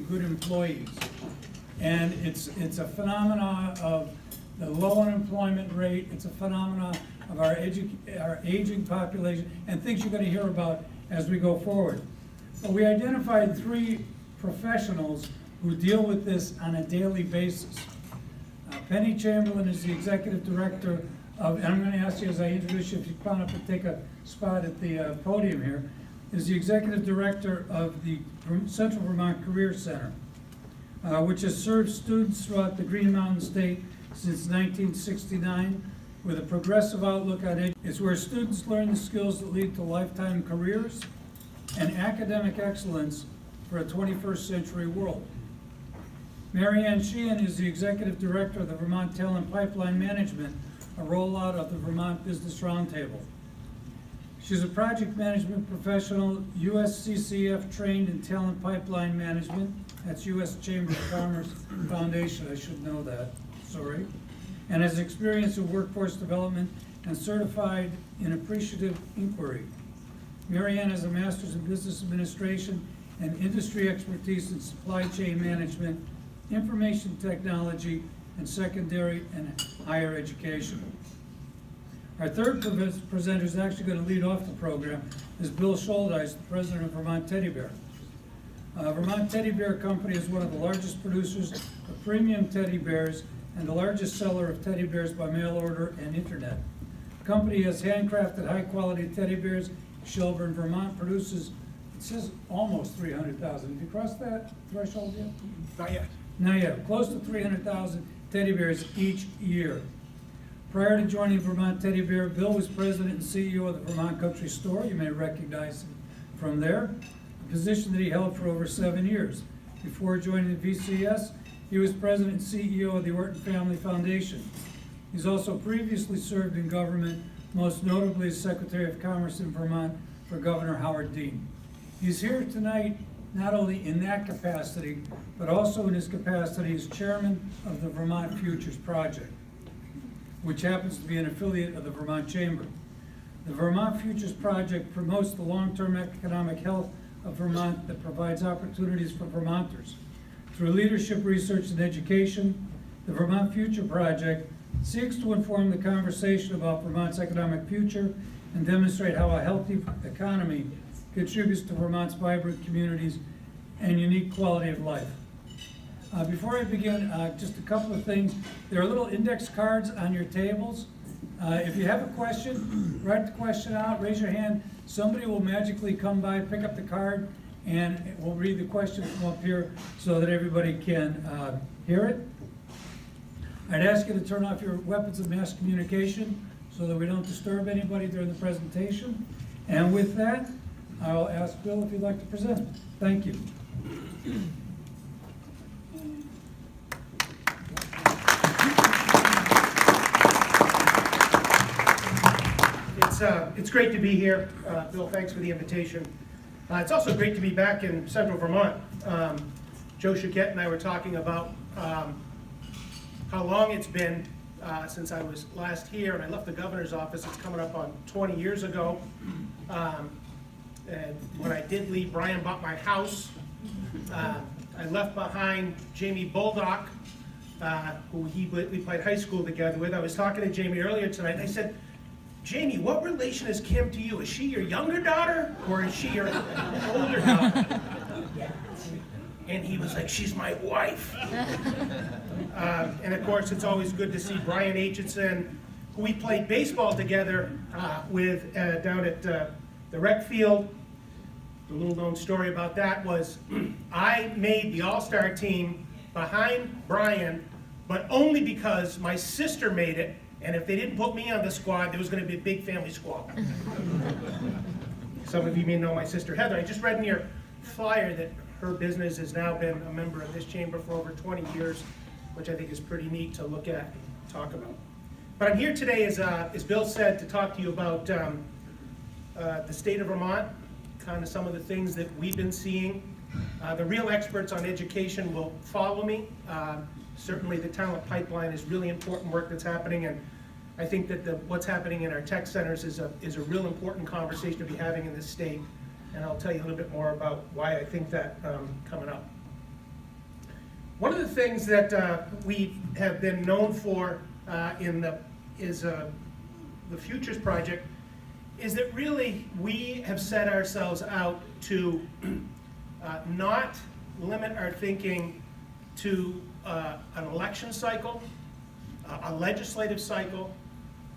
good employees. And it's a phenomenon of the low unemployment rate. It's a phenomenon of our aging population and things you're going to hear about as we go forward. But we identified 3 professionals who deal with this on a daily basis. Penny Chamberlin is the executive director of, and I'm going to ask you as I introduce you, if you come up and take a spot at the podium here, is the executive director of the Central Vermont Career Center, which has served students throughout the Green Mountain State since 1969 with a progressive outlook on it. It's where students learn the skills that lead to lifetime careers and academic excellence for a 21st century world. Sheahan is the executive director of the Vermont Talent Pipeline Management, a rollout of the Vermont Business Roundtable. She's a project management professional, USCCF trained in talent pipeline management. That's U.S. Chamber of Commerce Foundation, I should know that, sorry. And has experience in workforce development and certified in appreciative inquiry. Sheahan has a master's in business administration and industry expertise in supply chain management, information technology, and secondary and higher education. Our third presenter is actually going to lead off the program is Bill Shouldice, the president of Vermont Teddy Bear. Vermont Teddy Bear Company is one of the largest producers of premium teddy bears and the largest seller of teddy bears by mail order and internet. The company has handcrafted high-quality teddy bears. Shelburne, Vermont produces, it says almost 300,000. Have you crossed that threshold yet? Not yet. Not yet. Close to 300,000 teddy bears each year. Prior to joining Vermont Teddy Bear, Bill was president and CEO of the Vermont Country Store. You may recognize him from there, a position that he held for over 7 years. Before joining the VCS, he was president and CEO of the Orton Family Foundation. He's also previously served in government, most notably as Secretary of Commerce in Vermont for Governor Howard Dean. He's here tonight not only in that capacity, but also in his capacity as chairman of the Vermont Futures Project, which happens to be an affiliate of the Vermont Chamber. The Vermont Futures Project promotes the long-term economic health of Vermont that provides opportunities for Vermonters. Through leadership, research, and education, the Vermont Future Project seeks to inform the conversation about Vermont's economic future and demonstrate how a healthy economy contributes to Vermont's vibrant communities and unique quality of life. Before I begin, just a couple of things. There are little index cards on your tables. If you have a question, write the question out, raise your hand. Somebody will magically come by, pick up the card, and we'll read the question from up here so that everybody can hear it. I'd ask you to turn off your weapons of mass communication so that we don't disturb anybody during the presentation. And with that, I'll ask Bill if you'd like to present. Thank you. It's great to be here. Bill, thanks for the invitation. It's also great to be back in central Vermont. Joe Chiquette and I were talking about how long it's been since I was last here, and I left the governor's office. It's coming up on 20 years ago. And when I did leave, Brian bought my house. I left behind Jamie Boldock, who we played high school together with. I was talking to Jamie earlier tonight, and I said, Jamie, what relation is Kim to you? Is she your younger daughter, or is she your older daughter? And he was like, she's my wife. And of course, it's always good to see Brian Aitchison, who we played baseball together with down at the rec field. The little known story about that was I made the all-star team behind Brian, but only because my sister made it, and if they didn't put me on the squad, there was going to be a big family squabble. Some of you may know my sister Heather. I just read in your flyer that her business has now been a member of this chamber for over 20 years, which I think is pretty neat to look at and talk about. But I'm here today, as Bill said, to talk to you about the state of Vermont, kind of some of the things that we've been seeing. The real experts on education will follow me. Certainly the talent pipeline is really important work that's happening, and I think that what's happening in our tech centers is a real important conversation to be having in this state, and I'll tell you a little bit more about why I think that coming up. One of the things that we have been known for is the Futures Project is that really we have set ourselves out to not limit our thinking to an election cycle, a legislative cycle,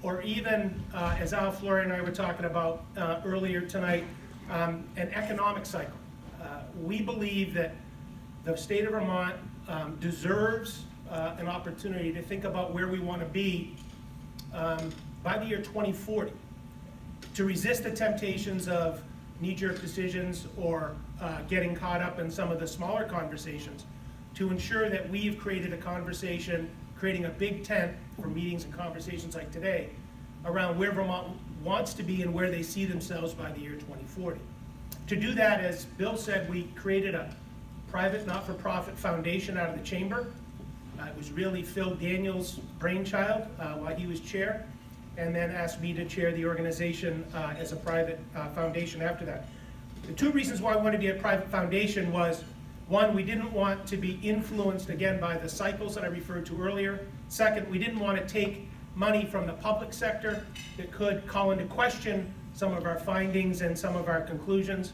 or even, as Al Flory and I were talking about earlier tonight, an economic cycle. We believe that the state of Vermont deserves an opportunity to think about where we want to be by the year 2040, to resist the temptations of knee-jerk decisions or getting caught up in some of the smaller conversations, to ensure that we've created a conversation, creating a big tent for meetings and conversations like today around where Vermont wants to be and where they see themselves by the year 2040. To do that, as Bill said, we created a private not-for-profit foundation out of the chamber. It was really Phil Daniels' brainchild while he was chair, and then asked me to chair the organization as a private foundation after that. The two reasons why I wanted to be a private foundation was, one, we didn't want to be influenced again by the cycles that I referred to earlier. Second, we didn't want to take money from the public sector that could call into question some of our findings and some of our conclusions.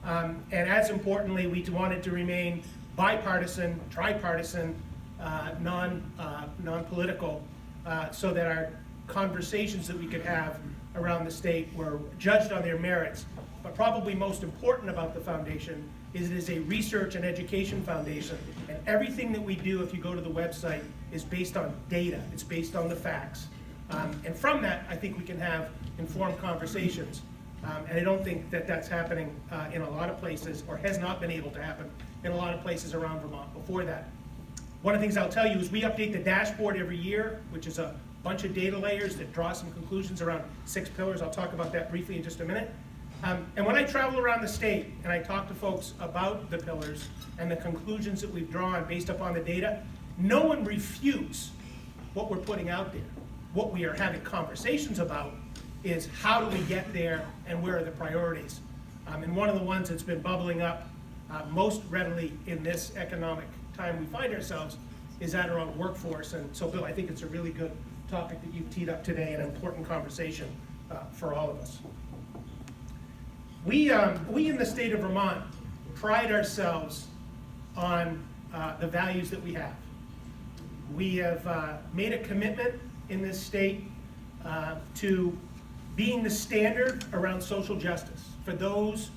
And as importantly, we wanted to remain bipartisan, tripartisan, non-political, so that our conversations that we could have around the state were judged on their merits. But probably most important about the foundation is it is a research and education foundation, and everything that we do, if you go to the website, is based on data. It's based on the facts. And from that, I think we can have informed conversations. And I don't think that that's happening in a lot of places, or has not been able to happen in a lot of places around Vermont before that. One of the things I'll tell you is we update the dashboard every year, which is a bunch of data layers that draw some conclusions around 6 pillars. I'll talk about that briefly in just a minute. And when I travel around the state and I talk to folks about the pillars and the conclusions that we've drawn based upon the data, no one refutes what we're putting out there. What we are having conversations about is how do we get there and where are the priorities. And one of the ones that's been bubbling up most readily in this economic time we find ourselves is that around workforce. And so, Bill, I think it's a really good topic that you've teed up today, an important conversation for all of us. We in the state of Vermont pride ourselves on the values that we have. We have made a commitment in this state to being the standard around social justice for those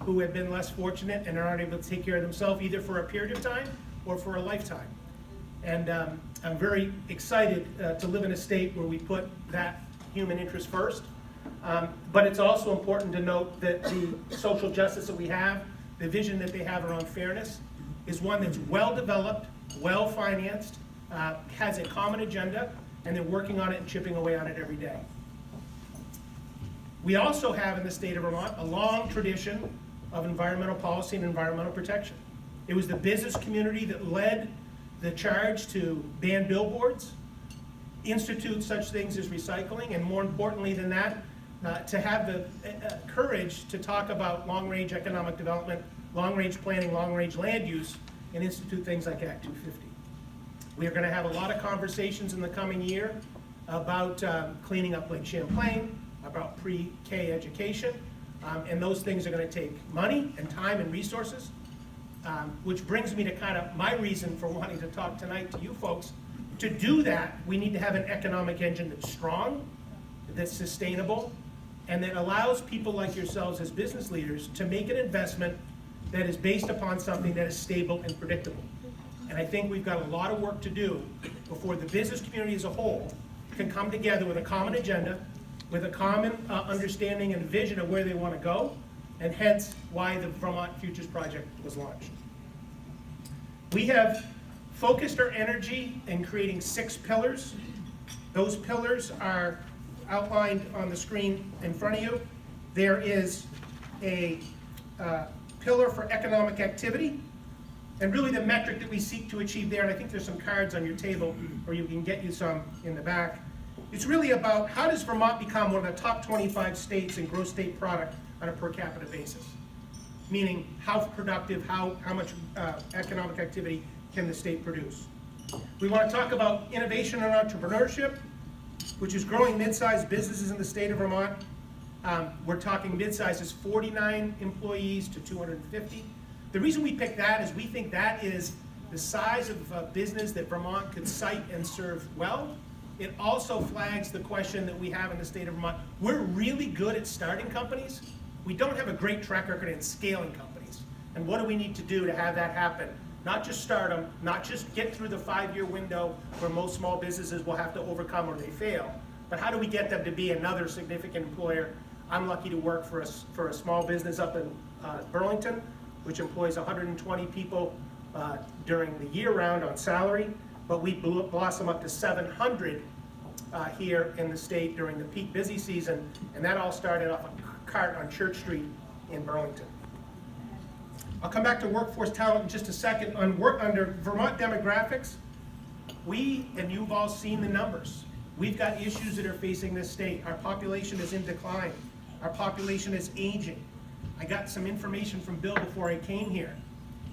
who have been less fortunate and aren't able to take care of themselves either for a period of time or for a lifetime. And I'm very excited to live in a state where we put that human interest first. But it's also important to note that the social justice that we have, the vision that they have around fairness, is one that's well developed, well financed, has a common agenda, and they're working on it and chipping away on it every day. We also have in the state of Vermont a long tradition of environmental policy and environmental protection. It was the business community that led the charge to ban billboards, institute such things as recycling, and more importantly than that, to have the courage to talk about long-range economic development, long-range planning, long-range land use, and institute things like Act 250. We are going to have a lot of conversations in the coming year about cleaning up Lake Champlain, about pre-K education, and those things are going to take money and time and resources, which brings me to kind of my reason for wanting to talk tonight to you folks. To do that, we need to have an economic engine that's strong, that's sustainable, and that allows people like yourselves as business leaders to make an investment that is based upon something that is stable and predictable. And I think we've got a lot of work to do before the business community as a whole can come together with a common agenda, with a common understanding and vision of where they want to go, and hence why the Vermont Futures Project was launched. We have focused our energy in creating 6 pillars. Those pillars are outlined on the screen in front of you. There is a pillar for economic activity, and really the metric that we seek to achieve there, and I think there's some cards on your table, or you can get you some in the back. It's really about how does Vermont become one of the top 25 states in gross state product on a per capita basis. meaning how productive, how much economic activity can the state produce. We want to talk about innovation and entrepreneurship, which is growing mid-sized businesses in the state of Vermont. We're talking mid-size is 49 employees to 250. The reason we picked that is we think that is the size of a business that Vermont could cite and serve well. It also flags the question that we have in the state of Vermont. We're really good at starting companies. We don't have a great track record in scaling companies. And what do we need to do to have that happen? Not just start them, not just get through the 5-year window where most small businesses will have to overcome or they fail, but how do we get them to be another significant employer? I'm lucky to work for a small business up in Burlington, which employs 120 people during the year round on salary, but we blossom up to 700 here in the state during the peak busy season, and that all started off a cart on Church Street in Burlington. I'll come back to workforce talent in just a second. Under Vermont demographics, and you've all seen the numbers, we've got issues that are facing this state. Our population is in decline. Our population is aging. I got some information from Bill before I came here.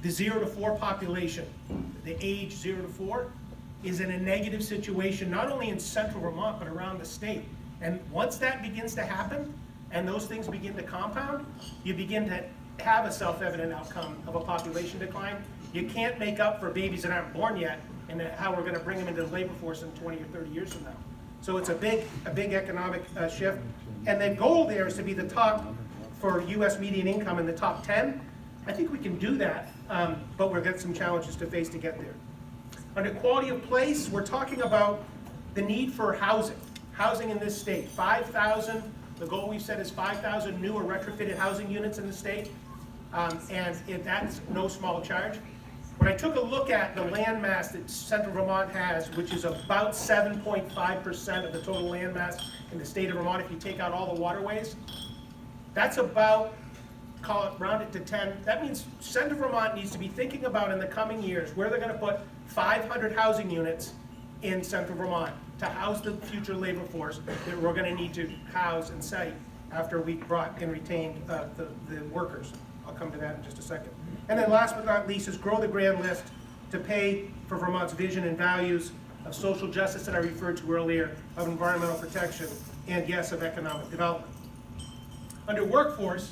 The 0 to 4 population, the age 0 to 4, is in a negative situation, not only in central Vermont, but around the state. And once that begins to happen, and those things begin to compound, you begin to have a self-evident outcome of a population decline. You can't make up for babies that aren't born yet and how we're gonna bring them into the labor force in 20 or 30 years from now. So it's a big economic shift. And the goal there is to be the top for US median income in the top 10. I think we can do that, but we've got some challenges to face to get there. Under quality of place, we're talking about the need for housing in this state. 5,000, the goal we've set is 5,000 new or retrofitted housing units in the state, and that's no small charge. When I took a look at the land mass that central Vermont has, which is about 7.5% of the total land mass in the state of Vermont, if you take out all the waterways, that's about, call it, round it to 10. That means central Vermont needs to be thinking about in the coming years where they're gonna put 500 housing units in central Vermont to house the future labor force that we're gonna need to house and site after we brought and retained the workers. I'll come to that in just a second. And then last but not least is grow the grand list to pay for Vermont's vision and values of social justice that I referred to earlier, of environmental protection, and yes, of economic development. Under workforce,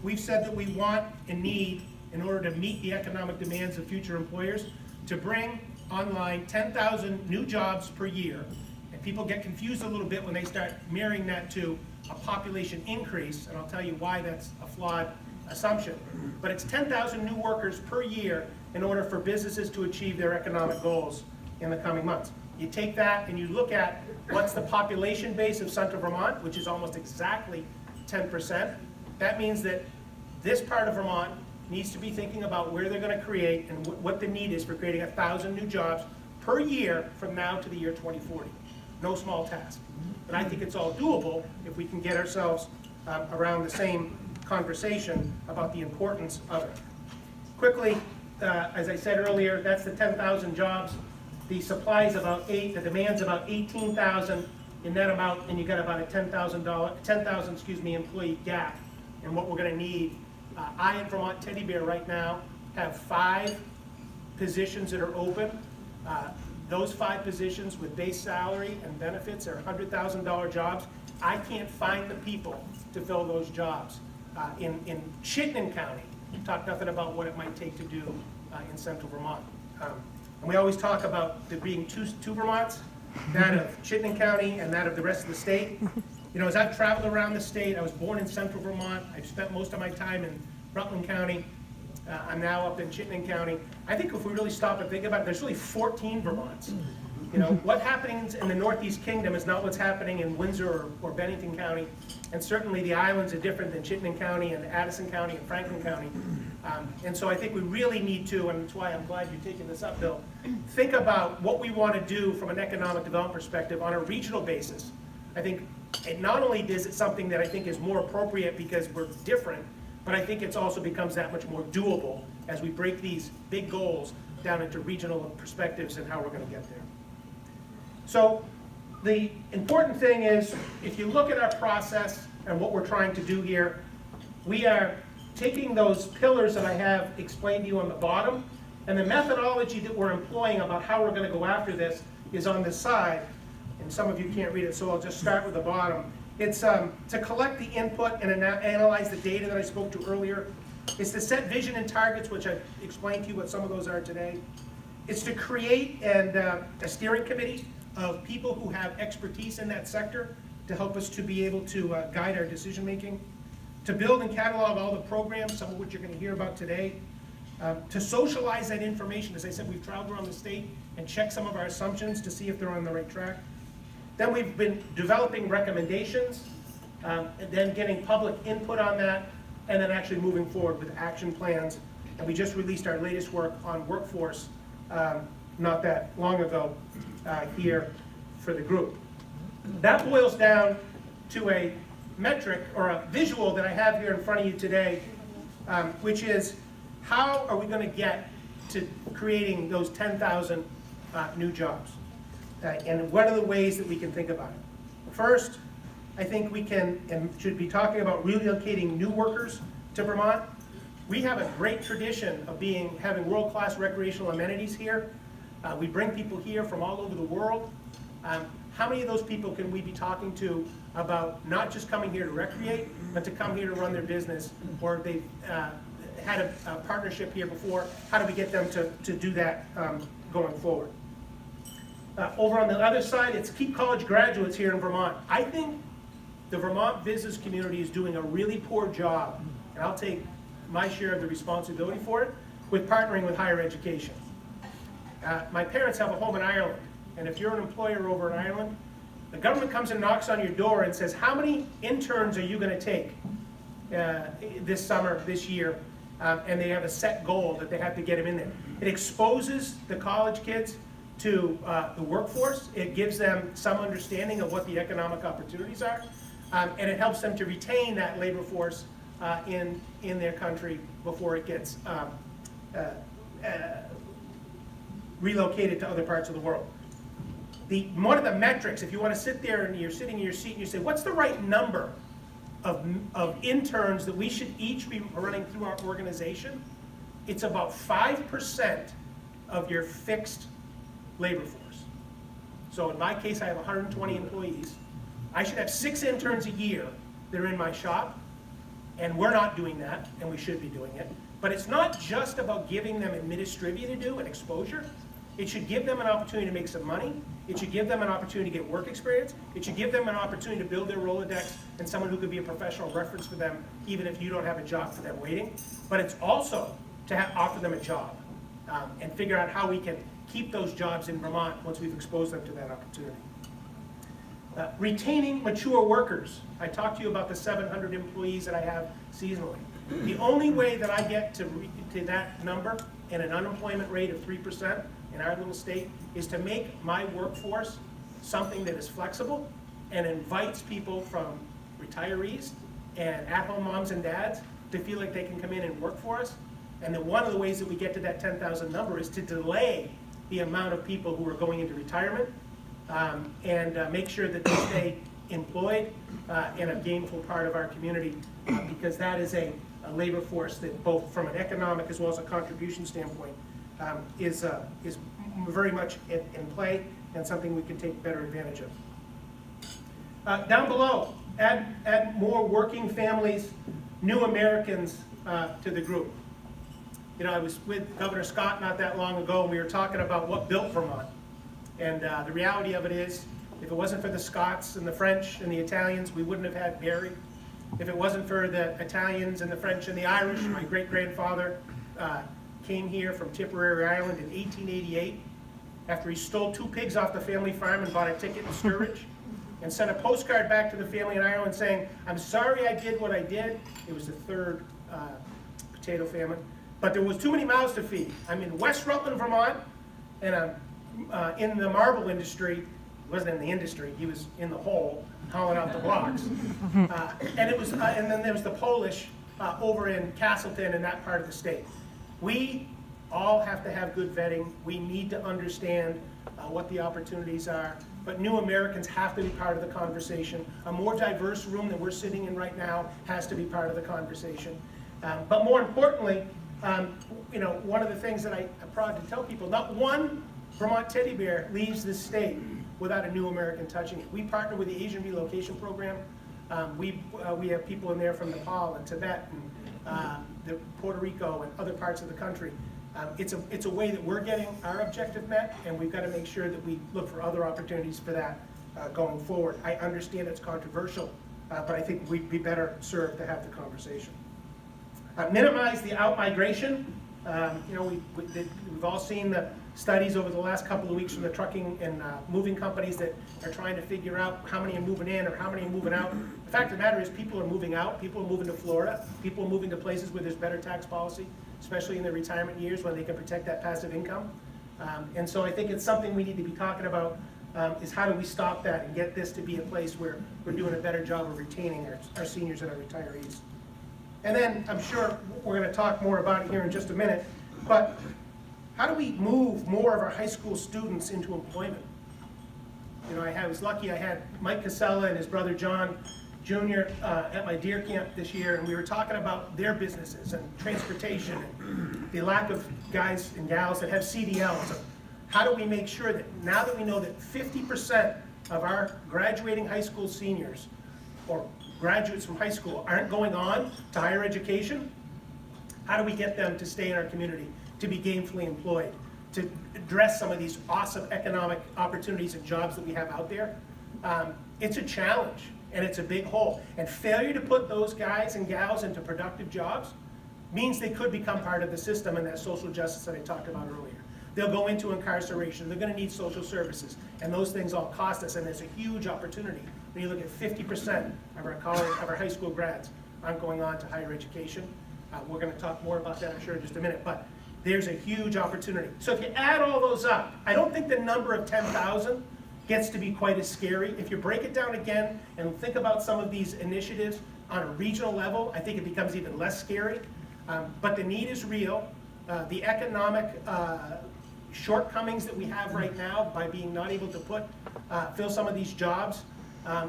we've said that we want and need, in order to meet the economic demands of future employers, to bring online 10,000 new jobs per year. And people get confused a little bit when they start marrying that to a population increase, and I'll tell you why that's a flawed assumption. But it's 10,000 new workers per year in order for businesses to achieve their economic goals in the coming months. You take that and you look at what's the population base of central Vermont, which is almost exactly 10%. That means that this part of Vermont needs to be thinking about where they're going to create and what the need is for creating 1,000 new jobs per year from now to the year 2040. No small task. But I think it's all doable if we can get ourselves around the same conversation about the importance of it. Quickly, as I said earlier, that's the 10,000 jobs. The supply is about 8, the demand's about 18,000 in that amount, and you got about a 10,000 employee gap in what we're going to need. I at Vermont Teddy Bear right now have 5 positions that are open. Those 5 positions with base salary and benefits are $100,000 jobs. I can't find the people to fill those jobs. In Chittenden County, talk nothing about what it might take to do in central Vermont. And we always talk about there being two Vermonts, that of Chittenden County and that of the rest of the state. You know, as I've traveled around the state, I was born in central Vermont. I've spent most of my time in Rutland County. I'm now up in Chittenden County. I think if we really stop and think about it, there's really 14 Vermonts. You know, what happens in the Northeast Kingdom is not what's happening in Windsor or Bennington County. And certainly the islands are different than Chittenden County and Addison County and Franklin County. And so I think we really need to, and that's why I'm glad you're taking this up, Bill, think about what we want to do from an economic development perspective on a regional basis. I think it not only is it something that I think is more appropriate because we're different, but I think it also becomes that much more doable as we break these big goals down into regional perspectives and how we're going to get there. So the important thing is, if you look at our process and what we're trying to do here, we are taking those pillars that I have explained to you on the bottom, and the methodology that we're employing about how we're gonna go after this is on this side, and some of you can't read it, so I'll just start with the bottom. It's to collect the input and analyze the data that I spoke to earlier. It's to set vision and targets, which I've explained to you what some of those are today. It's to create a steering committee of people who have expertise in that sector to help us to be able to guide our decision making. To build and catalog all the programs, some of which you're going to hear about today. To socialize that information. As I said, we've traveled around the state and checked some of our assumptions to see if they're on the right track. Then we've been developing recommendations, and then getting public input on that, and then actually moving forward with action plans. And we just released our latest work on workforce not that long ago here for the group. That boils down to a metric or a visual that I have here in front of you today, which is how are we going to get to creating those 10,000 new jobs? And what are the ways that we can think about it? First, I think we can and should be talking about relocating new workers to Vermont. We have a great tradition of having world-class recreational amenities here. We bring people here from all over the world. How many of those people can we be talking to about not just coming here to recreate, but to come here to run their business, or they've had a partnership here before? How do we get them to do that going forward? Over on the other side, it's keep college graduates here in Vermont. I think the Vermont business community is doing a really poor job, and I'll take my share of the responsibility for it, with partnering with higher education. My parents have a home in Ireland, and if you're an employer over in Ireland, the government comes and knocks on your door and says, how many interns are you going to take this summer, this year? And they have a set goal that they have to get them in there. It exposes the college kids to the workforce. It gives them some understanding of what the economic opportunities are, and it helps them to retain that labor force in their country before it gets relocated to other parts of the world. One of the metrics, if you want to sit there and you're sitting in your seat and you say, what's the right number of interns that we should each be running through our organization? It's about 5% of your fixed labor force. So in my case, I have 120 employees. I should have 6 interns a year that are in my shop, and we're not doing that, and we should be doing it. But it's not just about giving them administrivia to do and exposure. It should give them an opportunity to make some money. It should give them an opportunity to get work experience. It should give them an opportunity to build their Rolodex and someone who could be a professional reference for them, even if you don't have a job for them waiting. But it's also to offer them a job and figure out how we can keep those jobs in Vermont once we've exposed them to that opportunity. Retaining mature workers. I talked to you about the 700 employees that I have seasonally. The only way that I get to that number and an unemployment rate of 3% in our little state is to make my workforce something that is flexible and invites people from retirees and at-home moms and dads to feel like they can come in and work for us. And then one of the ways that we get to that 10,000 number is to delay the amount of people who are going into retirement and make sure that they stay employed and a gainful part of our community, because that is a labor force that both from an economic as well as a contribution standpoint is very much in play and something we can take better advantage of. Down below, add more working families, new Americans to the group. You know, I was with Governor Scott not that long ago, and we were talking about what built Vermont. And the reality of it is, if it wasn't for the Scots and the French and the Italians, we wouldn't have had Barrie. If it wasn't for the Italians and the French and the Irish, my great-grandfather came here from Tipperary, Ireland in 1888 after he stole 2 pigs off the family farm and bought a ticket in Sturridge and sent a postcard back to the family in Ireland saying, I'm sorry I did what I did. It was the 3rd potato famine. But there was too many mouths to feed. I'm in West Rutland, Vermont, and I'm in the marble industry. He wasn't in the industry, he was in the hole, hauling out the blocks. And then there was the Polish over in Castleton and that part of the state. We all have to have good vetting. We need to understand what the opportunities are. But new Americans have to be part of the conversation. A more diverse room than we're sitting in right now has to be part of the conversation. But more importantly, you know, one of the things that I'm proud to tell people, not one Vermont teddy bear leaves this state without a new American touching it. We partner with the Asian Relocation Program. We have people in there from Nepal and Tibet and Puerto Rico and other parts of the country. It's a way that we're getting our objective met, and we've got to make sure that we look for other opportunities for that going forward. I understand it's controversial, but I think we'd be better served to have the conversation. Minimize the out-migration. You know, we've all seen the studies over the last couple of weeks from the trucking and moving companies that are trying to figure out how many are moving in or how many are moving out. The fact of the matter is people are moving out, people are moving to Florida, people are moving to places where there's better tax policy, especially in their retirement years when they can protect that passive income. And so I think it's something we need to be talking about, is how do we stop that and get this to be a place where we're doing a better job of retaining our seniors and our retirees. And then I'm sure we're going to talk more about it here in just a minute, but how do we move more of our high school students into employment? You know, I was lucky I had Mike Casella and his brother John Jr. At my deer camp this year, and we were talking about their businesses and transportation and the lack of guys and gals that have CDLs. So how do we make sure that now that we know that 50% of our graduating high school seniors or graduates from high school aren't going on to higher education, how do we get them to stay in our community, to be gainfully employed, to address some of these awesome economic opportunities and jobs that we have out there? It's a challenge, and it's a big hole. And failure to put those guys and gals into productive jobs means they could become part of the system and that social justice that I talked about earlier. They'll go into incarceration, they're gonna need social services, and those things all cost us, and there's a huge opportunity. When you look at 50% of our college, of our high school grads aren't going on to higher education. We're gonna talk more about that, I'm sure, in just a minute, but there's a huge opportunity. So if you add all those up, I don't think the number of 10,000 gets to be quite as scary. If you break it down again and think about some of these initiatives on a regional level, I think it becomes even less scary. But the need is real. The economic shortcomings that we have right now by being not able to fill some of these jobs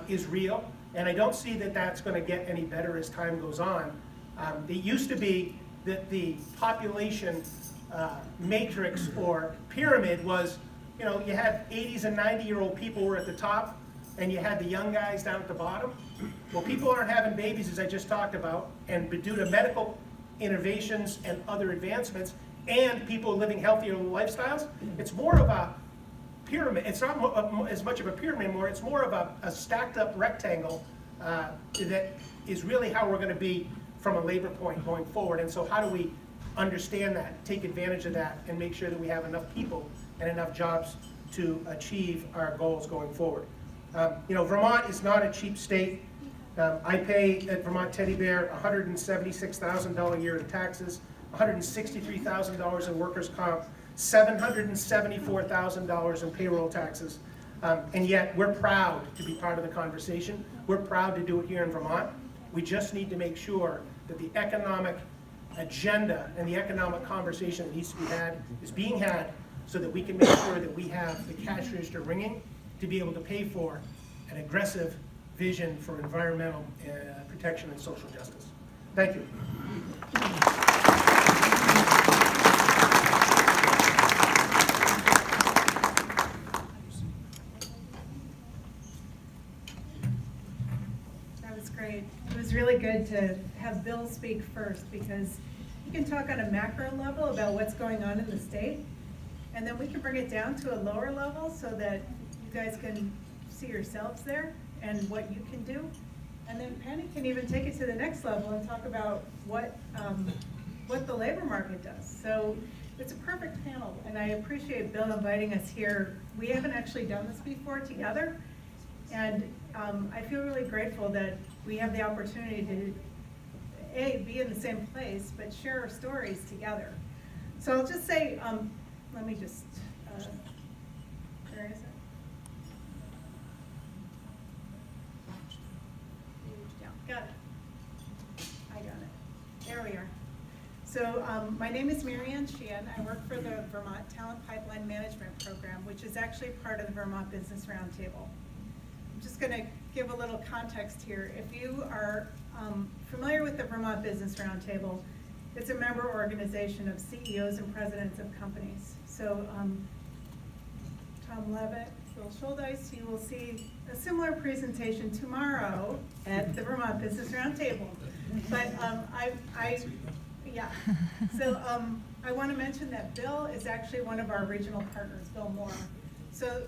is real. And I don't see that that's going to get any better as time goes on. It used to be that the population matrix or pyramid was, you know, you had 80s and 90-year-old people were at the top, and you had the young guys down at the bottom. Well, people aren't having babies, as I just talked about, and due to medical innovations and other advancements, and people living healthier lifestyles, it's more of a pyramid. It's not as much of a pyramid anymore, it's more of a stacked up rectangle that is really how we're going to be from a labor point going forward. And so how do we understand that, take advantage of that, and make sure that we have enough people and enough jobs to achieve our goals going forward. You know, Vermont is not a cheap state. I pay at Vermont Teddy Bear $176,000 a year in taxes, $163,000 in workers' comp, $774,000 in payroll taxes, and yet we're proud to be part of the conversation. We're proud to do it here in Vermont. We just need to make sure that the economic agenda and the economic conversation that needs to be had is being had, so that we can make sure that we have the cash register ringing to be able to pay for an aggressive vision for environmental protection and social justice. Thank you. That was great. It was really good to have Bill speak first, because you can talk on a macro level about what's going on in the state, and then we can bring it down to a lower level so that you guys can see yourselves there and what you can do. And then Penny can even take it to the next level and talk about what the labor market does. So it's a perfect panel, and I appreciate Bill inviting us here. We haven't actually done this before together, and I feel really grateful that we have the opportunity to be in the same place, but share our stories together. So I'll just say, let me just, where is it? Got it. I got it. There we are. So my name is Sheahan. I work for the Vermont Talent Pipeline Management Program, which is actually part of the Vermont Business Roundtable. I'm just going to give a little context here. If you are familiar with the Vermont Business Roundtable, it's a member organization of CEOs and presidents of companies. So Tom Levitt, Phil Shouldice, you will see a similar presentation tomorrow at the Vermont Business Roundtable. But yeah. So I want to mention that Bill is actually one of our regional partners, Bill Moore. So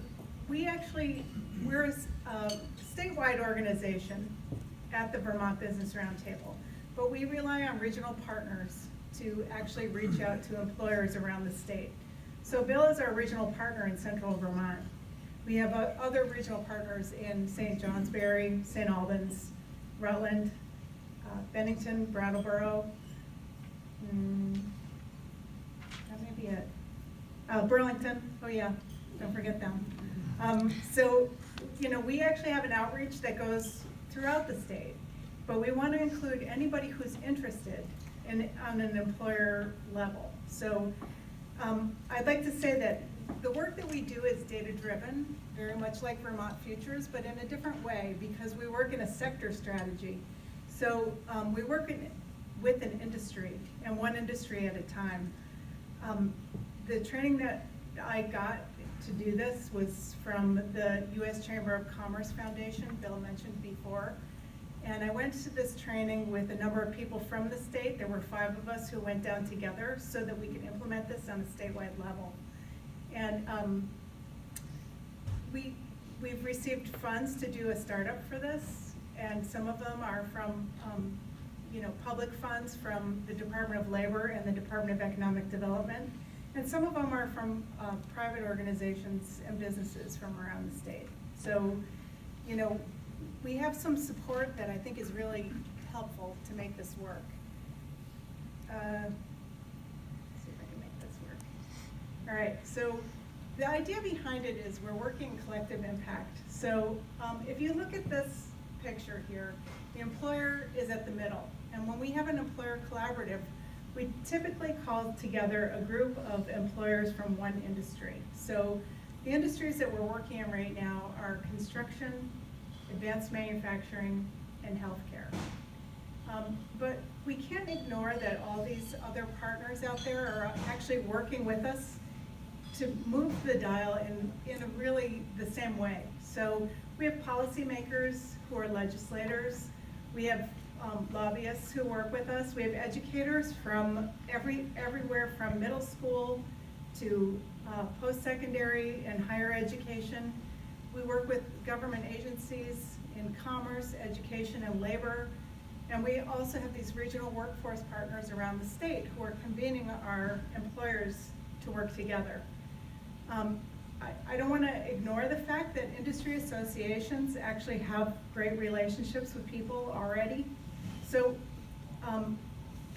we're a statewide organization at the Vermont Business Roundtable, but we rely on regional partners to actually reach out to employers around the state. So Bill is our regional partner in central Vermont. We have other regional partners in St. Johnsbury, St. Albans, Rutland, Bennington, Brattleboro, that may be it. Burlington, oh yeah, don't forget them. So, we actually have an outreach that goes throughout the state, but we want to include anybody who's interested on an employer level. So I'd like to say that the work that we do is data-driven, very much like Vermont Futures, but in a different way because we work in a sector strategy. So we work with an industry, and one industry at a time. The training that I got to do this was from the U.S. Chamber of Commerce Foundation, Bill mentioned before. And I went to this training with a number of people from the state. There were 5 of us who went down together so that we could implement this on a statewide level. And we've received funds to do a startup for this, and some of them are from public funds from the Department of Labor and the Department of Economic Development. And some of them are from private organizations and businesses from around the state. So, we have some support that I think is really helpful to make this work. Let's see if I can make this work. All right, so the idea behind it is we're working collective impact. So if you look at this picture here, the employer is at the middle. And when we have an employer collaborative, we typically call together a group of employers from one industry. So the industries that we're working in right now are construction, advanced manufacturing, and healthcare. But we can't ignore that all these other partners out there are actually working with us to move the dial in a really the same way. So we have policymakers who are legislators. We have lobbyists who work with us. We have educators from everywhere from middle school to post-secondary and higher education. We work with government agencies in commerce, education, and labor. And we also have these regional workforce partners around the state who are convening our employers to work together. I don't want to ignore the fact that industry associations actually have great relationships with people already. So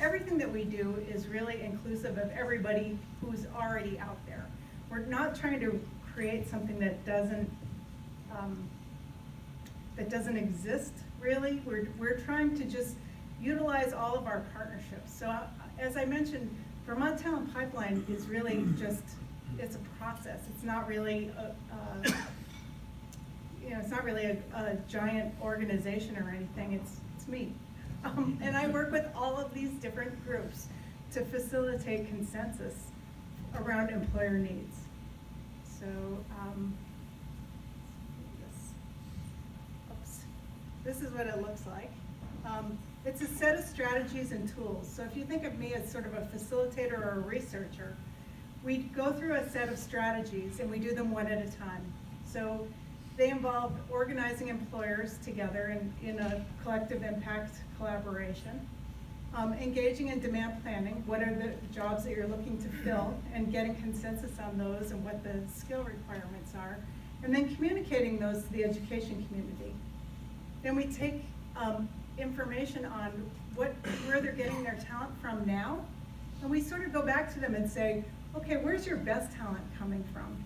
everything that we do is really inclusive of everybody who's already out there. We're not trying to create something that doesn't exist, really. We're trying to just utilize all of our partnerships. So as I mentioned, Vermont Talent Pipeline is really just, it's a process. It's not really it's not really a giant organization or anything. It's me. And I work with all of these different groups to facilitate consensus around employer needs. So this is what it looks like. It's a set of strategies and tools. So if you think of me as sort of a facilitator or a researcher, we go through a set of strategies and we do them one at a time. So they involve organizing employers together in a collective impact collaboration, engaging in demand planning, what are the jobs that you're looking to fill, and getting consensus on those and what the skill requirements are, and then communicating those to the education community. Then we take information on where they're getting their talent from now, and we sort of go back to them and say, okay, where's your best talent coming from?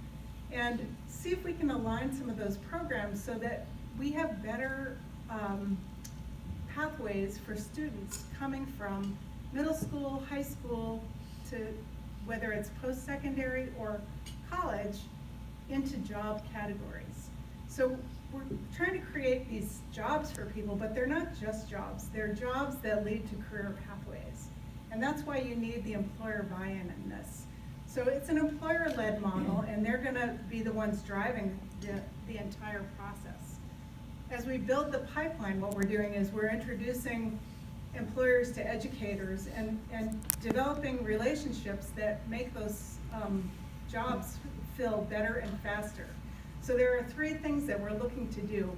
And see if we can align some of those programs so that we have better pathways for students coming from middle school, high school, to whether it's post-secondary or college, into job categories. So we're trying to create these jobs for people, but they're not just jobs. They're jobs that lead to career pathways. And that's why you need the employer buy-in in this. So it's an employer-led model, and they're gonna be the ones driving the entire process. As we build the pipeline, what we're doing is we're introducing employers to educators and developing relationships that make those jobs fill better and faster. So there are 3 things that we're looking to do.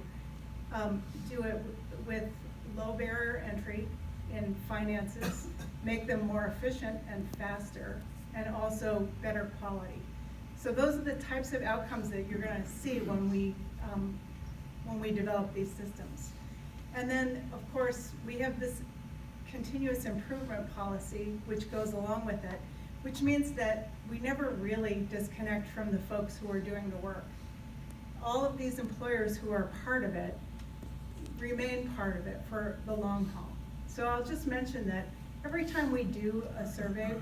Do it with low barrier entry in finances, make them more efficient and faster, and also better quality. So those are the types of outcomes that you're gonna see when we develop these systems. And then, of course, we have this continuous improvement policy, which goes along with it, which means that we never really disconnect from the folks who are doing the work. All of these employers who are part of it remain part of it for the long haul. So I'll just mention that every time we do a survey,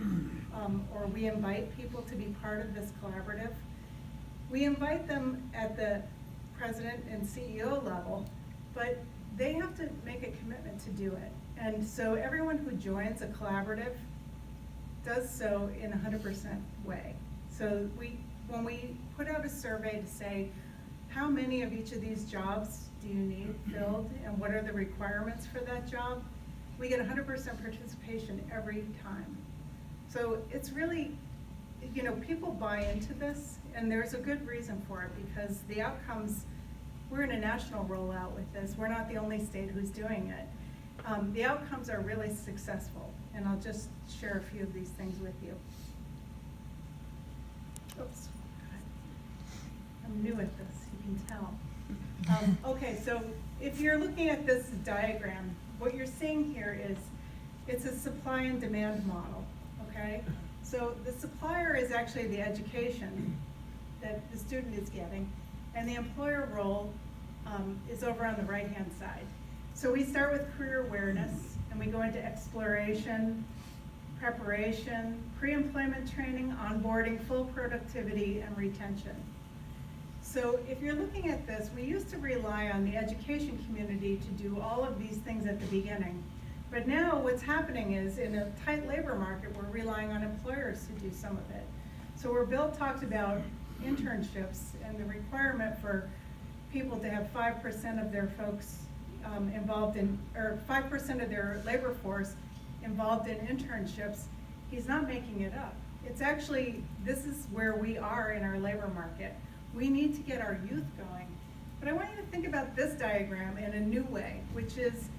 or we invite people to be part of this collaborative, we invite them at the president and CEO level, but they have to make a commitment to do it. And so everyone who joins a collaborative does so in 100% way. So when we put out a survey to say, how many of each of these jobs do you need filled, and what are the requirements for that job, we get 100% participation every time. So it's really, people buy into this, and there's a good reason for it, because the outcomes, we're in a national rollout with this. We're not the only state who's doing it. The outcomes are really successful, and I'll just share a few of these things with you. Oops. I'm new at this, you can tell. Okay, so if you're looking at this diagram, what you're seeing here is, it's a supply and demand model, okay? So the supplier is actually the education that the student is getting, and the employer role is over on the right-hand side. So we start with career awareness, and we go into exploration, preparation, pre-employment training, onboarding, full productivity, and retention. So if you're looking at this, we used to rely on the education community to do all of these things at the beginning. But now what's happening is, in a tight labor market, we're relying on employers to do some of it. So where Bill talked about internships and the requirement for people to have 5% of their folks involved in, or 5% of their labor force involved in internships, he's not making it up. It's actually, this is where we are in our labor market. We need to get our youth going. But I want you to think about this diagram in a new way, which is,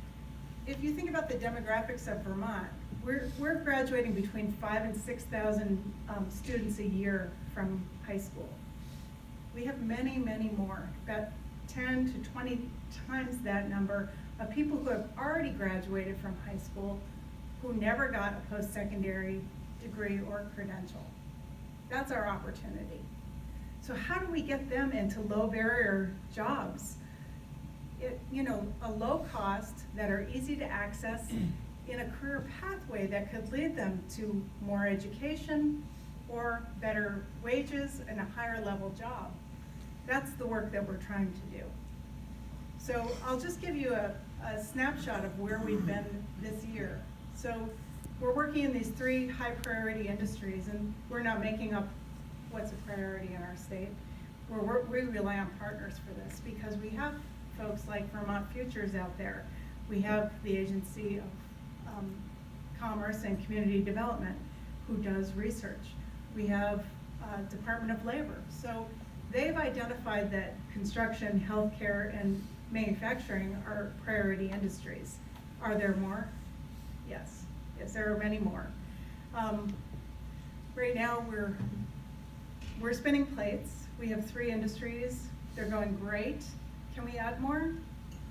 if you think about the demographics of Vermont, we're graduating between 5,000 and 6,000 students a year from high school. We have many, many more, about 10 to 20 times that number of people who have already graduated from high school who never got a post-secondary degree or credential. That's our opportunity. So how do we get them into low barrier jobs? A low cost that are easy to access in a career pathway that could lead them to more education or better wages and a higher level job. That's the work that we're trying to do. So I'll just give you a snapshot of where we've been this year. So we're working in these 3 high priority industries, and we're not making up what's a priority in our state. We rely on partners for this, because we have folks like Vermont Futures out there. We have the Agency of Commerce and Community Development, who does research. We have Department of Labor. So they've identified that construction, healthcare, and manufacturing are priority industries. Are there more? Yes. Yes, there are many more. Right now, we're spinning plates. We have 3 industries. They're going great. Can we add more?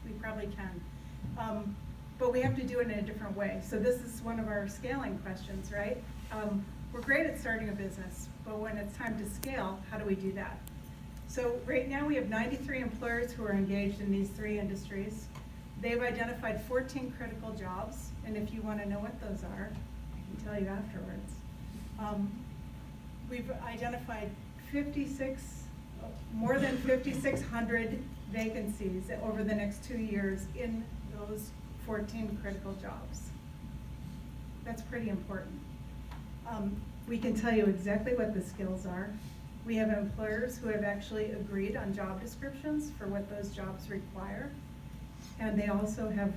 We probably can. But we have to do it in a different way. So this is one of our scaling questions, right? We're great at starting a business, but when it's time to scale, how do we do that? So right now we have 93 employers who are engaged in these 3 industries. They've identified 14 critical jobs, and if you want to know what those are, I can tell you afterwards. We've identified 56 more than 5,600 vacancies over the next 2 years in those 14 critical jobs. That's pretty important. We can tell you exactly what the skills are. We have employers who have actually agreed on job descriptions for what those jobs require. And they also have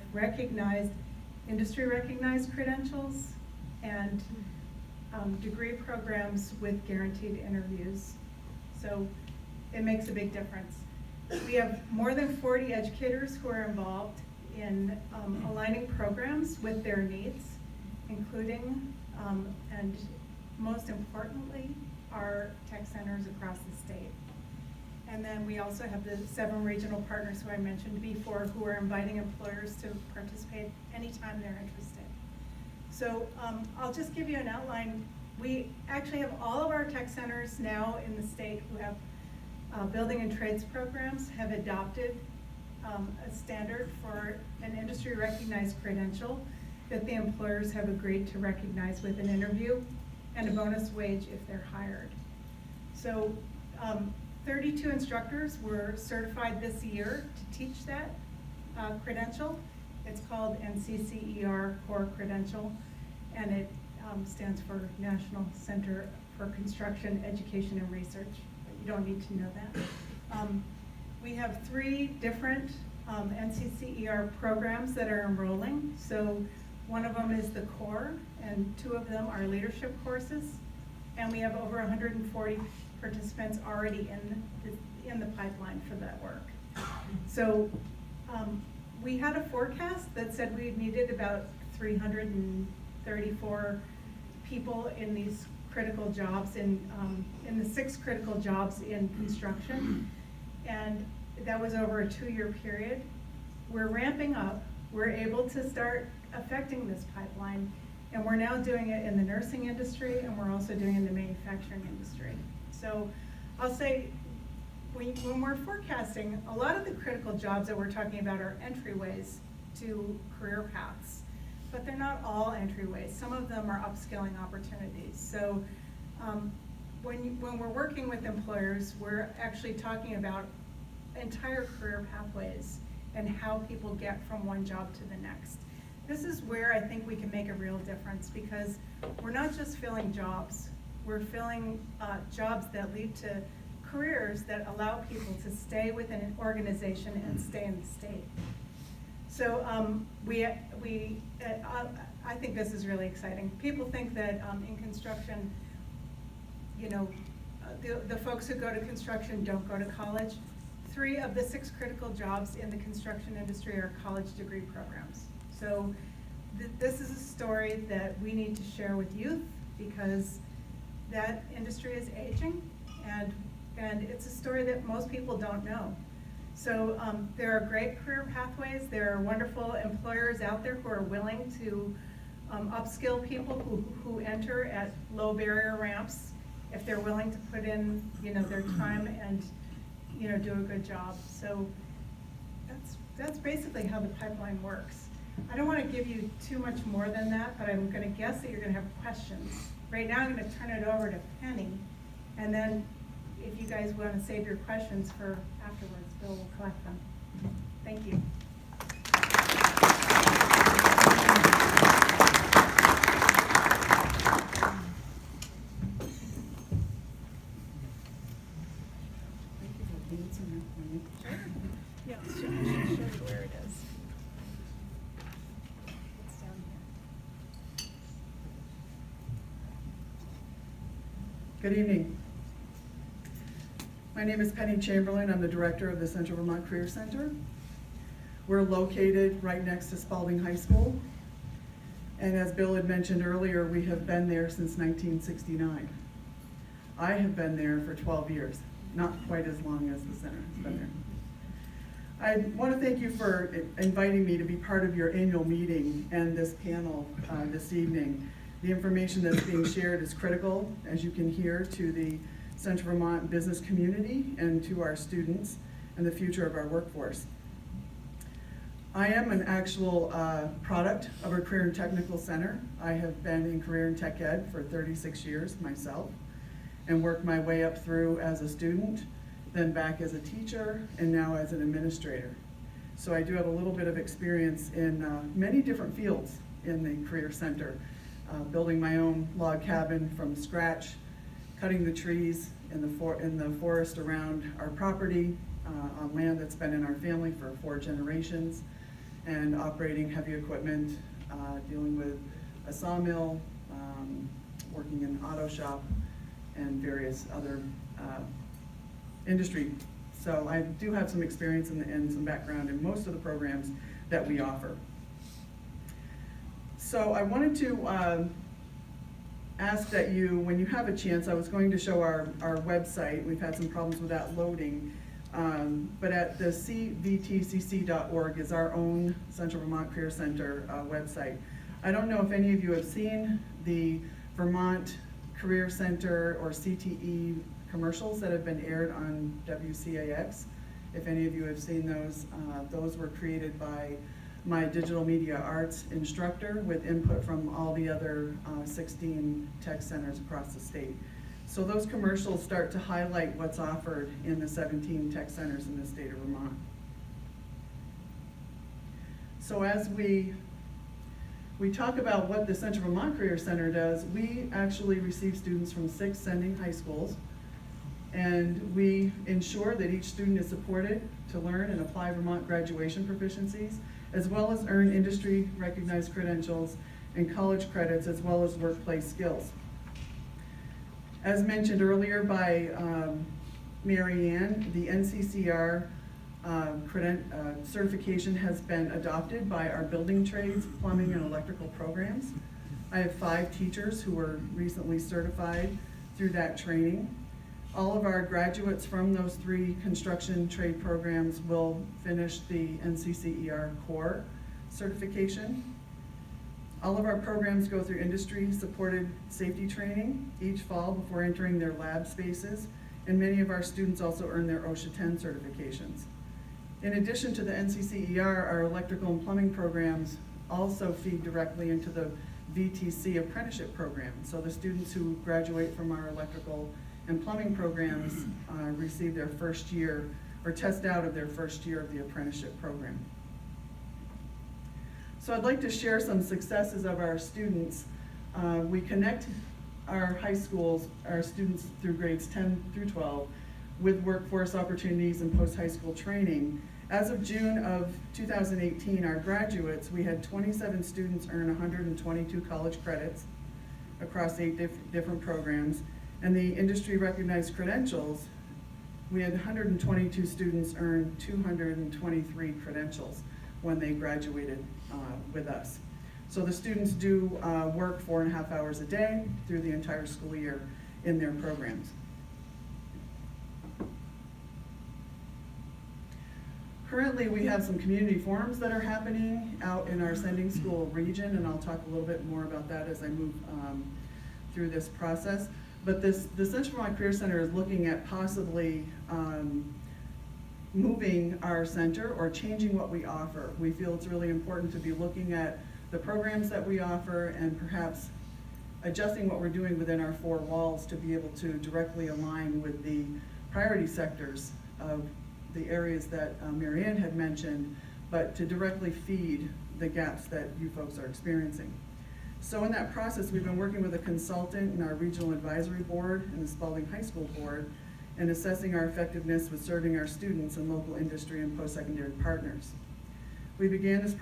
industry recognized credentials and degree programs with guaranteed interviews. So it makes a big difference. We have more than 40 educators who are involved in aligning programs with their needs, including, and most importantly, our tech centers across the state. And then we also have the 7 regional partners who I mentioned before, who are inviting employers to participate anytime they're interested. So I'll just give you an outline. We actually have all of our tech centers now in the state who have building and trades programs have adopted a standard for an industry recognized credential that the employers have agreed to recognize with an interview and a bonus wage if they're hired. So 32 instructors were certified this year to teach that credential. It's called NCCER Core Credential, and it stands for National Center for Construction, Education, and Research. You don't need to know that. We have 3 different NCCER programs that are enrolling. So one of them is the core, and 2 of them are leadership courses. And we have over 140 participants already in the pipeline for that work. So we had a forecast that said we needed about 334 people in these critical jobs, in the 6 critical jobs in construction. And that was over a 2-year period. We're ramping up. We're able to start affecting this pipeline, and we're now doing it in the nursing industry, and we're also doing it in the manufacturing industry. So I'll say, when we're forecasting, a lot of the critical jobs that we're talking about are entryways to career paths, but they're not all entryways. Some of them are upskilling opportunities. So when we're working with employers, we're actually talking about entire career pathways and how people get from one job to the next. This is where I think we can make a real difference, because we're not just filling jobs, we're filling jobs that lead to careers that allow people to stay within an organization and stay in the state. So I think this is really exciting. People think that in construction, you know, the folks who go to construction don't go to college. 3 of the 6 critical jobs in the construction industry are college degree programs. So this is a story that we need to share with youth, because that industry is aging, and it's a story that most people don't know. So there are great career pathways. There are wonderful employers out there who are willing to upskill people who enter at low barrier ramps if they're willing to put in, you know, their time and, you know, do a good job. So that's basically how the pipeline works. I don't want to give you too much more than that, but I'm going to guess that you're going to have questions. Right now I'm going to turn it over to Penny, and then if you guys want to save your questions for afterwards, Bill will collect them. Thank you. Yeah, I'll show you where it is. It's down here. Good evening. My name is Penny Chamberlin. I'm the director of the Central Vermont Career Center. We're located right next to Spalding High School. And as Bill had mentioned earlier, we have been there since 1969. I have been there for 12 years, not quite as long as the center has been there. I want to thank you for inviting me to be part of your annual meeting and this panel this evening. The information that's being shared is critical, as you can hear, to the Central Vermont business community and to our students and the future of our workforce. I am an actual product of our Career and Technical Center. I have been in Career and Tech Ed for 36 years myself, and worked my way up through as a student then back as a teacher, and now as an administrator. So I do have a little bit of experience in many different fields in the Career Center, building my own log cabin from scratch, cutting the trees in the forest around our property, on land that's been in our family for 4 generations, and operating heavy equipment, dealing with a sawmill, working in an auto shop, and various other industry. So I do have some experience and some background in most of the programs that we offer. So I wanted to ask that you, when you have a chance, I was going to show our website. We've had some problems with that loading. But at the cvtcc.org is our own Central Vermont Career Center website. I don't know if any of you have seen the Vermont Career Center or CTE commercials that have been aired on WCAX. If any of you have seen those were created by my digital media arts instructor with input from all the other 16 tech centers across the state. So those commercials start to highlight what's offered in the 17 tech centers in the state of Vermont. So as we talk about what the Central Vermont Career Center does, we actually receive students from 6 sending high schools, and we ensure that each student is supported to learn and apply Vermont graduation proficiencies, as well as earn industry recognized credentials and college credits, as well as workplace skills. As mentioned earlier by Mary Ann, the NCCR certification has been adopted by our building trades, plumbing, and electrical programs. I have 5 teachers who were recently certified through that training. All of our graduates from those 3 construction trade programs will finish the NCCER core certification. All of our programs go through industry-supported safety training each fall before entering their lab spaces, and many of our students also earn their OSHA 10 certifications. In addition to the NCCER, our electrical and plumbing programs also feed directly into the VTC apprenticeship program. So the students who graduate from our electrical and plumbing programs receive their first year, or test out of their first year of the apprenticeship program. So I'd like to share some successes of our students. We connect our high schools, our students through grades 10 through 12, with workforce opportunities and post-high school training. As of June of 2018, our graduates, we had 27 students earn 122 college credits across 8 different programs. And the industry recognized credentials, we had 122 students earn 223 credentials when they graduated with us. So the students do work 4.5 hours a day through the entire school year in their programs. Currently, we have some community forums that are happening out in our sending school region, and I'll talk a little bit more about that as I move through this process. But the Central Vermont Career Center is looking at possibly moving our center or changing what we offer. We feel it's really important to be looking at the programs that we offer and perhaps adjusting what we're doing within our 4 walls to be able to directly align with the priority sectors of the areas that Mary Ann had mentioned, but to directly feed the gaps that you folks are experiencing. So in that process, we've been working with a consultant in our regional advisory board and the Spalding High School board and assessing our effectiveness with serving our students and local industry and post-secondary partners. We began this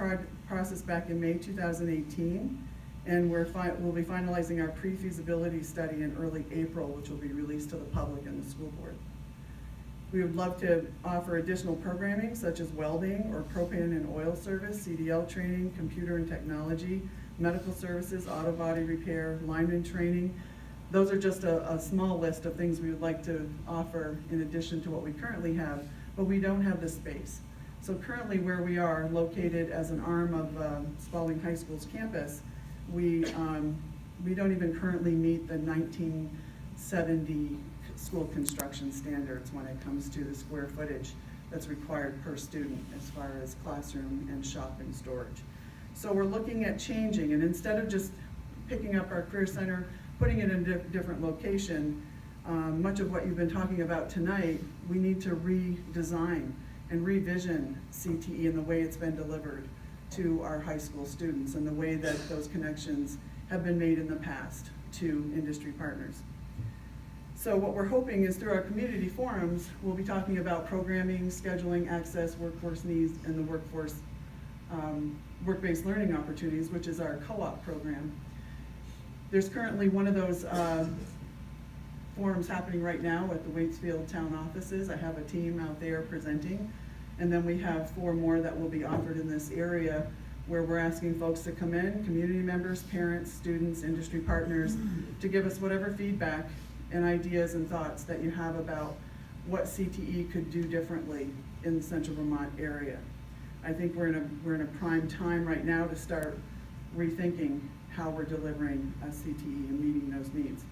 process back in May 2018, and we'll be finalizing our pre-feasibility study in early April, which will be released to the public and the school board. We would love to offer additional programming such as welding or propane and oil service, CDL training, computer and technology, medical services, auto body repair, lineman training. Those are just a small list of things we would like to offer in addition to what we currently have, but we don't have the space. So currently where we are located as an arm of Spalding High School's campus, we don't even currently meet the 1970 school construction standards when it comes to the square footage that's required per student as far as classroom and shop and storage. So we're looking at changing, and instead of just picking up our career center, putting it in a different location, Much of what you've been talking about tonight, we need to redesign and revision CTE in the way it's been delivered to our high school students and the way that those connections have been made in the past to industry partners. So what we're hoping is through our community forums, we'll be talking about programming, scheduling, access, workforce needs, and the workforce work-based learning opportunities, which is our co-op program. There's currently one of those forums happening right now at the Waitsfield town offices. I have a team out there presenting. And then we have 4 more that will be offered in this area where we're asking folks to come in, community members, parents, students, industry partners, to give us whatever feedback and ideas and thoughts that you have about what CTE could do differently in the central Vermont area. I think we're in a prime time right now to start rethinking how we're delivering CTE and meeting those needs.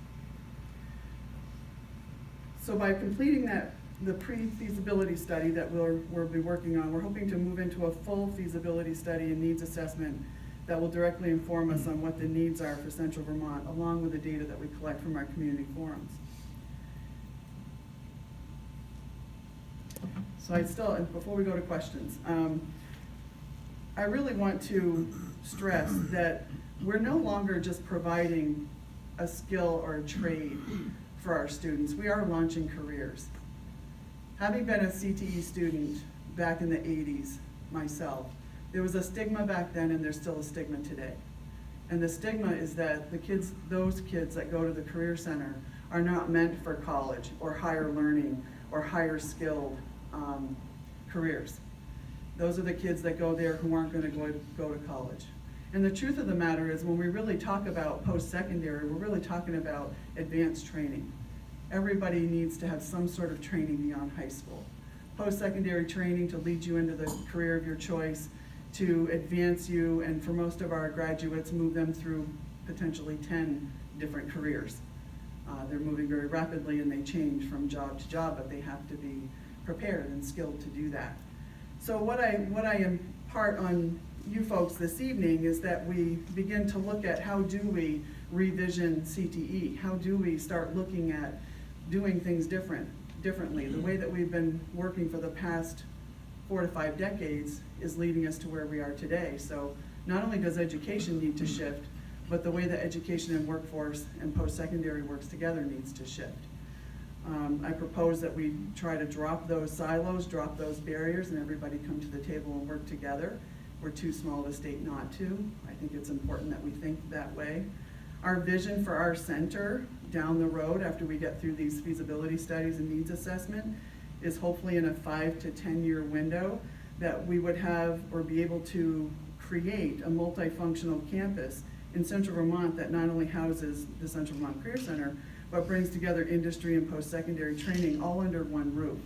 So by completing the pre-feasibility study that we'll be working on, we're hoping to move into a full feasibility study and needs assessment that will directly inform us on what the needs are for Central Vermont, along with the data that we collect from our community forums. So before we go to questions, I really want to stress that we're no longer just providing a skill or a trade for our students. We are launching careers. Having been a CTE student back in the 80s myself, there was a stigma back then and there's still a stigma today. And the stigma is that those kids that go to the Career Center are not meant for college or higher learning or higher skilled careers. Those are the kids that go there who aren't going to go to college. And the truth of the matter is when we really talk about post-secondary, we're really talking about advanced training. Everybody needs to have some sort of training beyond high school. Post-secondary training to lead you into the career of your choice, to advance you, and for most of our graduates, move them through potentially 10 different careers. They're moving very rapidly and they change from job to job, but they have to be prepared and skilled to do that. So what I impart on you folks this evening is that we begin to look at how do we revision CTE? How do we start looking at doing things differently? The way that we've been working for the past 4 to 5 decades is leading us to where we are today. So not only does education need to shift, but the way that education and workforce and post-secondary works together needs to shift. I propose that we try to drop those silos, drop those barriers, and everybody come to the table and work together. We're too small of a state not to. I think it's important that we think that way. Our vision for our center down the road after we get through these feasibility studies and needs assessment is hopefully in a 5 to 10 year window that we would have or be able to create a multifunctional campus in Central Vermont that not only houses the Central Vermont Career Center, but brings together industry and post-secondary training all under one roof.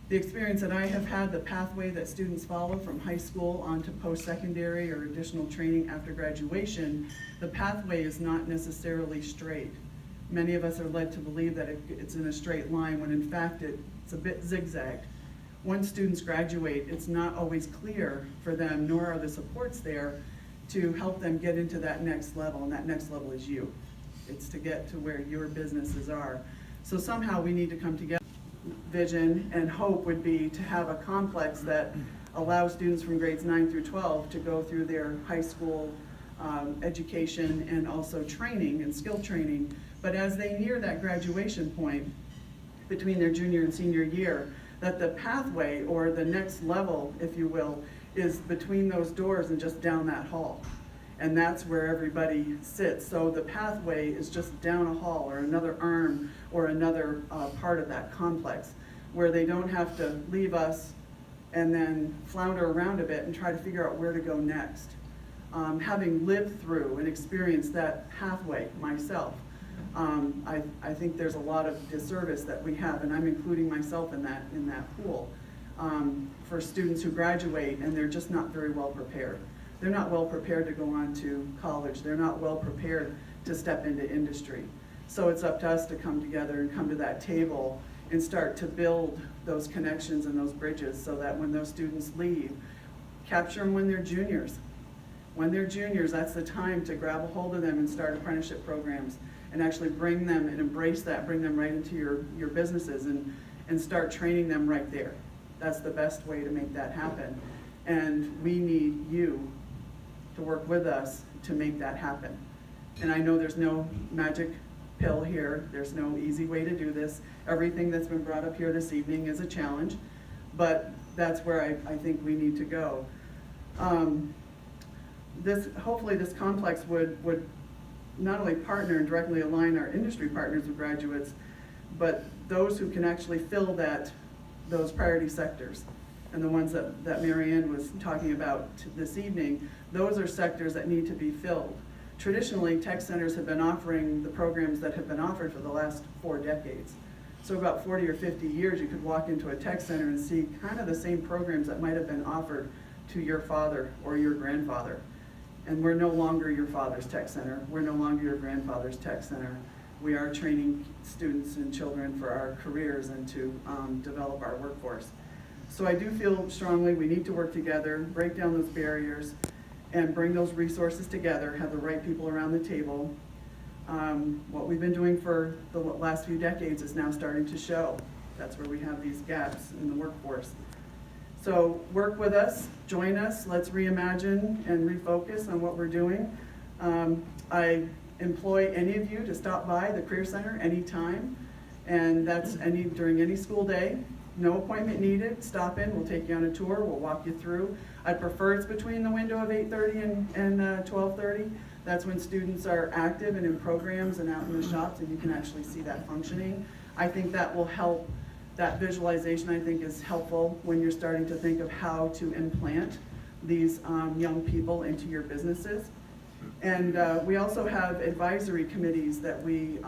The experience that I have had, the pathway that students follow from high school onto post-secondary or additional training after graduation, the pathway is not necessarily straight. Many of us are led to believe that it's in a straight line when in fact it's a bit zigzagged. Once students graduate, it's not always clear for them, nor are the supports there to help them get into that next level, and that next level is you. It's to get to where your businesses are. So somehow we need to come together. Vision and hope would be to have a complex that allows students from grades 9 through 12 to go through their high school education and also training and skill training. But as they near that graduation point between their junior and senior year, that the pathway or the next level, if you will, is between those doors and just down that hall. And that's where everybody sits. So the pathway is just down a hall or another arm or another part of that complex where they don't have to leave us and then flounder around a bit and try to figure out where to go next. Having lived through and experienced that pathway myself, I think there's a lot of disservice that we have, and I'm including myself in that pool, for students who graduate and they're just not very well prepared. They're not well prepared to go on to college. They're not well prepared to step into industry. So it's up to us to come together and come to that table and start to build those connections and those bridges so that when those students leave, capture them when they're juniors. When they're juniors, that's the time to grab a hold of them and start apprenticeship programs and actually bring them and embrace that, bring them right into your businesses and start training them right there. That's the best way to make that happen. And we need you to work with us to make that happen. And I know there's no magic pill here. There's no easy way to do this. Everything that's been brought up here this evening is a challenge, but that's where I think we need to go. Hopefully this complex would not only partner and directly align our industry partners with graduates, but those who can actually fill those priority sectors. And the ones that Mary Ann was talking about this evening, those are sectors that need to be filled. Traditionally, tech centers have been offering the programs that have been offered for the last 4 decades. So about 40 or 50 years, you could walk into a tech center and see kind of the same programs that might have been offered to your father or your grandfather. And we're no longer your father's tech center. We're no longer your grandfather's tech center. We are training students and children for our careers and to develop our workforce. So I do feel strongly we need to work together, break down those barriers, and bring those resources together, have the right people around the table. What we've been doing for the last few decades is now starting to show. That's where we have these gaps in the workforce. So work with us, join us, let's reimagine and refocus on what we're doing. I employ any of you to stop by the Career Center anytime, and that's during any school day. No appointment needed. Stop in, we'll take you on a tour, we'll walk you through. I prefer it's between the window of 8:30 and 12:30. That's when students are active and in programs and out in the shops, and you can actually see that functioning. I think that will help. That visualization, I think, is helpful when you're starting to think of how to implant these young people into your businesses. And we also have advisory committees that we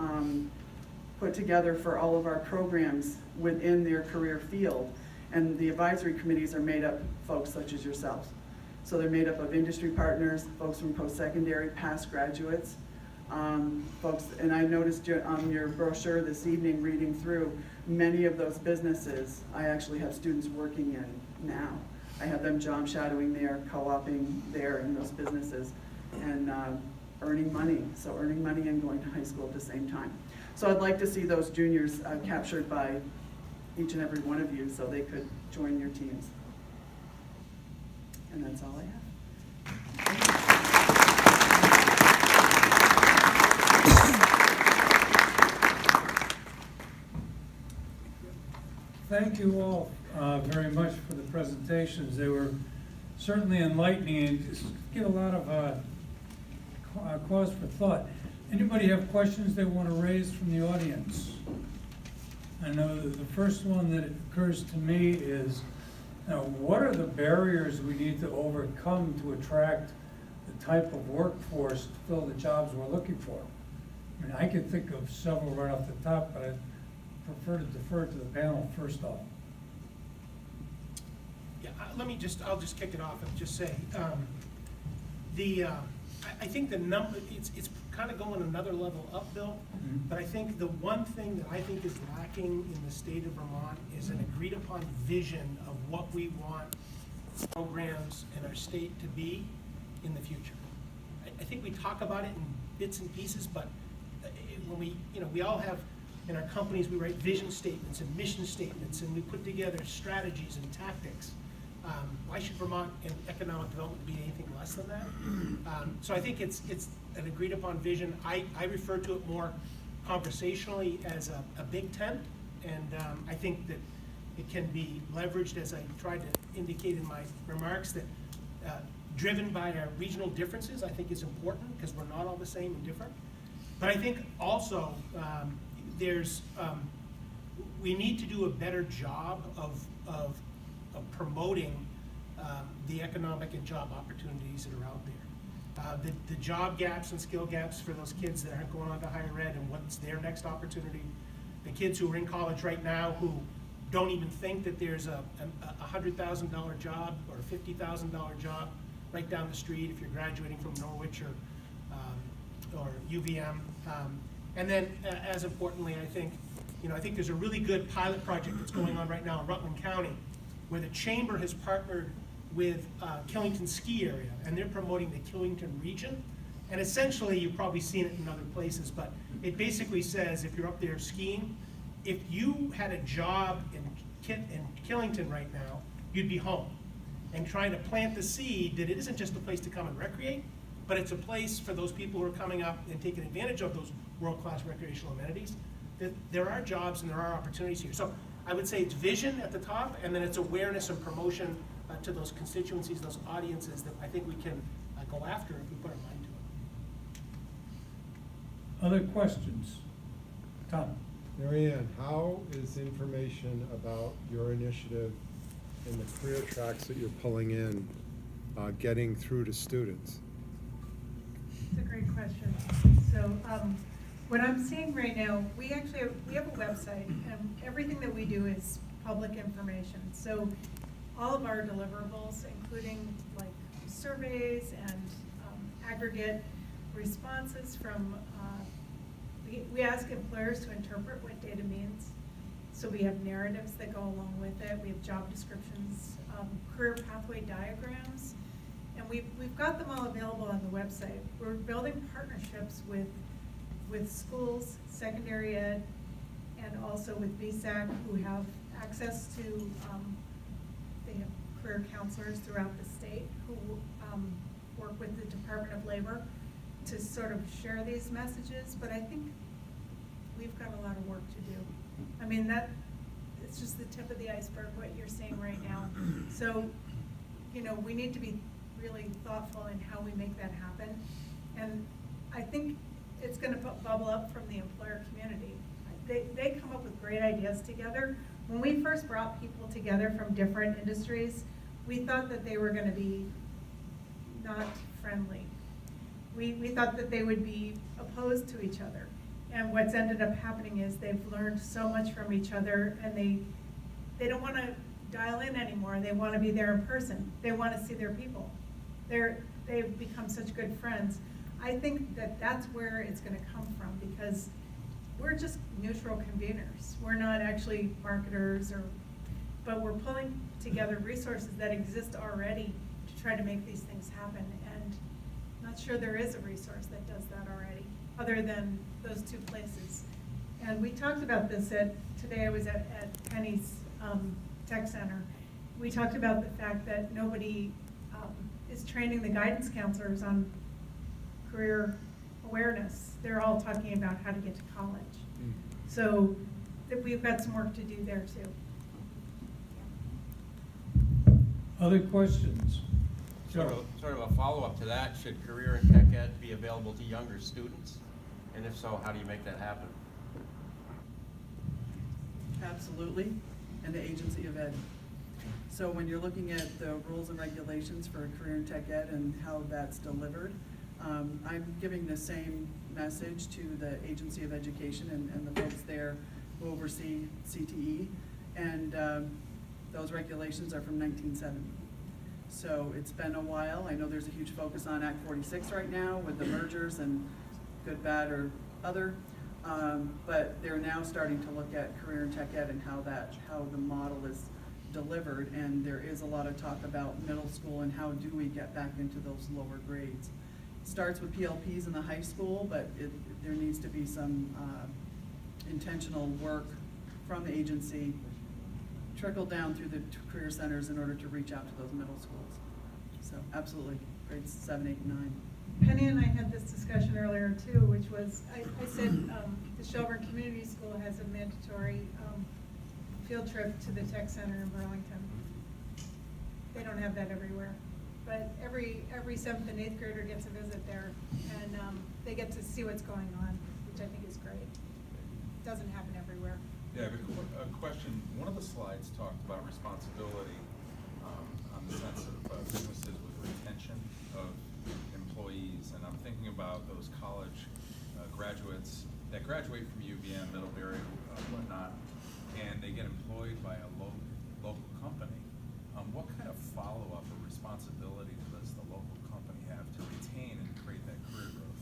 put together for all of our programs within their career field. And the advisory committees are made up of folks such as yourselves. So they're made up of industry partners, folks from post-secondary, past graduates, folks, and I noticed on your brochure this evening, reading through, many of those businesses I actually have students working in now. I have them job shadowing there, co-oping there in those businesses, and earning money. So earning money and going to high school at the same time. So I'd like to see those juniors captured by each and every one of you so they could join your teams. And that's all I have. Thank you all very much for the presentations. They were certainly enlightening and just give a lot of cause for thought. Anybody have questions they want to raise from the audience? I know that the first one that occurs to me is, what are the barriers we need to overcome to attract the type of workforce to fill the jobs we're looking for? I mean, I could think of several right off the top, but I'd prefer to defer to the panel first off. Yeah, I'll just kick it off and just say, I think the number, it's kind of going another level up, Bill, but I think the one thing that I think is lacking in the state of Vermont is an agreed upon vision of what we want programs in our state to be in the future. I think we talk about it in bits and pieces, but when we all have, in our companies, we write vision statements and mission statements, and we put together strategies and tactics. Why should Vermont and economic development be anything less than that? So I think it's an agreed upon vision. I refer to it more conversationally as a big tent, and I think that it can be leveraged, as I tried to indicate in my remarks, that driven by our regional differences, I think is important because we're not all the same and different. But I think also we need to do a better job of promoting the economic and job opportunities that are out there. The job gaps and skill gaps for those kids that aren't going on to higher ed and what's their next opportunity. The kids who are in college right now who don't even think that there's a $100,000 job or a $50,000 job right down the street if you're graduating from Norwich or UVM. And then, as importantly, I think there's a really good pilot project that's going on right now in Rutland County, where the Chamber has partnered with Killington Ski Area, and they're promoting the Killington region And essentially, you've probably seen it in other places, but it basically says, if you're up there skiing, if you had a job in Killington right now, you'd be home. And trying to plant the seed that it isn't just a place to come and recreate, but it's a place for those people who are coming up and taking advantage of those world-class recreational amenities, that there are jobs and there are opportunities here. So I would say it's vision at the top, and then it's awareness and promotion to those constituencies, those audiences that I think we can go after if we put our mind to it. Other questions? Tom? Mary Ann, how is information about your initiative and the career tracks that you're pulling in getting through to students? It's a great question. So what I'm seeing right now, we have a website, and everything that we do is public information. So all of our deliverables, including like surveys and aggregate responses from, we ask employers to interpret what data means. So we have narratives that go along with it. We have job descriptions, career pathway diagrams, and we've got them all available on the website. We're building partnerships with schools, secondary ed, and also with BSAC, who have access to, they have career counselors throughout the state who work with the Department of Labor to sort of share these messages, but I think we've got a lot of work to do. I mean, it's just the tip of the iceberg, what you're seeing right now. So, we need to be really thoughtful in how we make that happen. And I think it's gonna bubble up from the employer community. They come up with great ideas together. When we first brought people together from different industries, we thought that they were gonna be not friendly. We thought that they would be opposed to each other. And what's ended up happening is they've learned so much from each other, and they don't wanna dial in anymore. They wanna be there in person. They wanna see their people. They've become such good friends. I think that that's where it's gonna come from, because we're just neutral conveners. We're not actually marketers, but we're pulling together resources that exist already to try to make these things happen. And I'm not sure there is a resource that does that already, other than those two places. And we talked about this today I was at Penny's Tech Center. We talked about the fact that nobody is training the guidance counselors on career awareness. They're all talking about how to get to college. So we've got some work to do there too. Other questions? Sort Joe? of a follow-up to that, should career and tech ed be available to younger students? And if so, how do you make that happen? Absolutely, and the agency of ed. So when you're looking at the rules and regulations for career and tech ed and how that's delivered, I'm giving the same message to the agency of education and the folks there who oversee CTE. And those regulations are from 1970. So it's been a while. I know there's a huge focus on Act 46 right now with the mergers and good, bad, or other. But they're now starting to look at career and tech ed and how the model is delivered. And there is a lot of talk about middle school and how do we get back into those lower grades. It starts with PLPs in the high school, but there needs to be some intentional work from the agency, trickle down through the career centers in order to reach out to those middle schools. So absolutely, grades 7, 8, and 9. Penny and I had this discussion earlier too, which was, I said the Shelburne Community School has a mandatory field trip to the tech center in Burlington. They don't have that everywhere, but every 7th and 8th grader gets a visit there, and they get to see what's going on, which I think is great. It doesn't happen everywhere. Yeah, a question. One of the slides talked about responsibility on the sense of businesses with retention of employees, and I'm thinking about those college graduates that graduate from UVM, Middlebury, whatnot, and they get employed by a local company. What kind of follow-up or responsibility does the local company have to retain and create that career growth?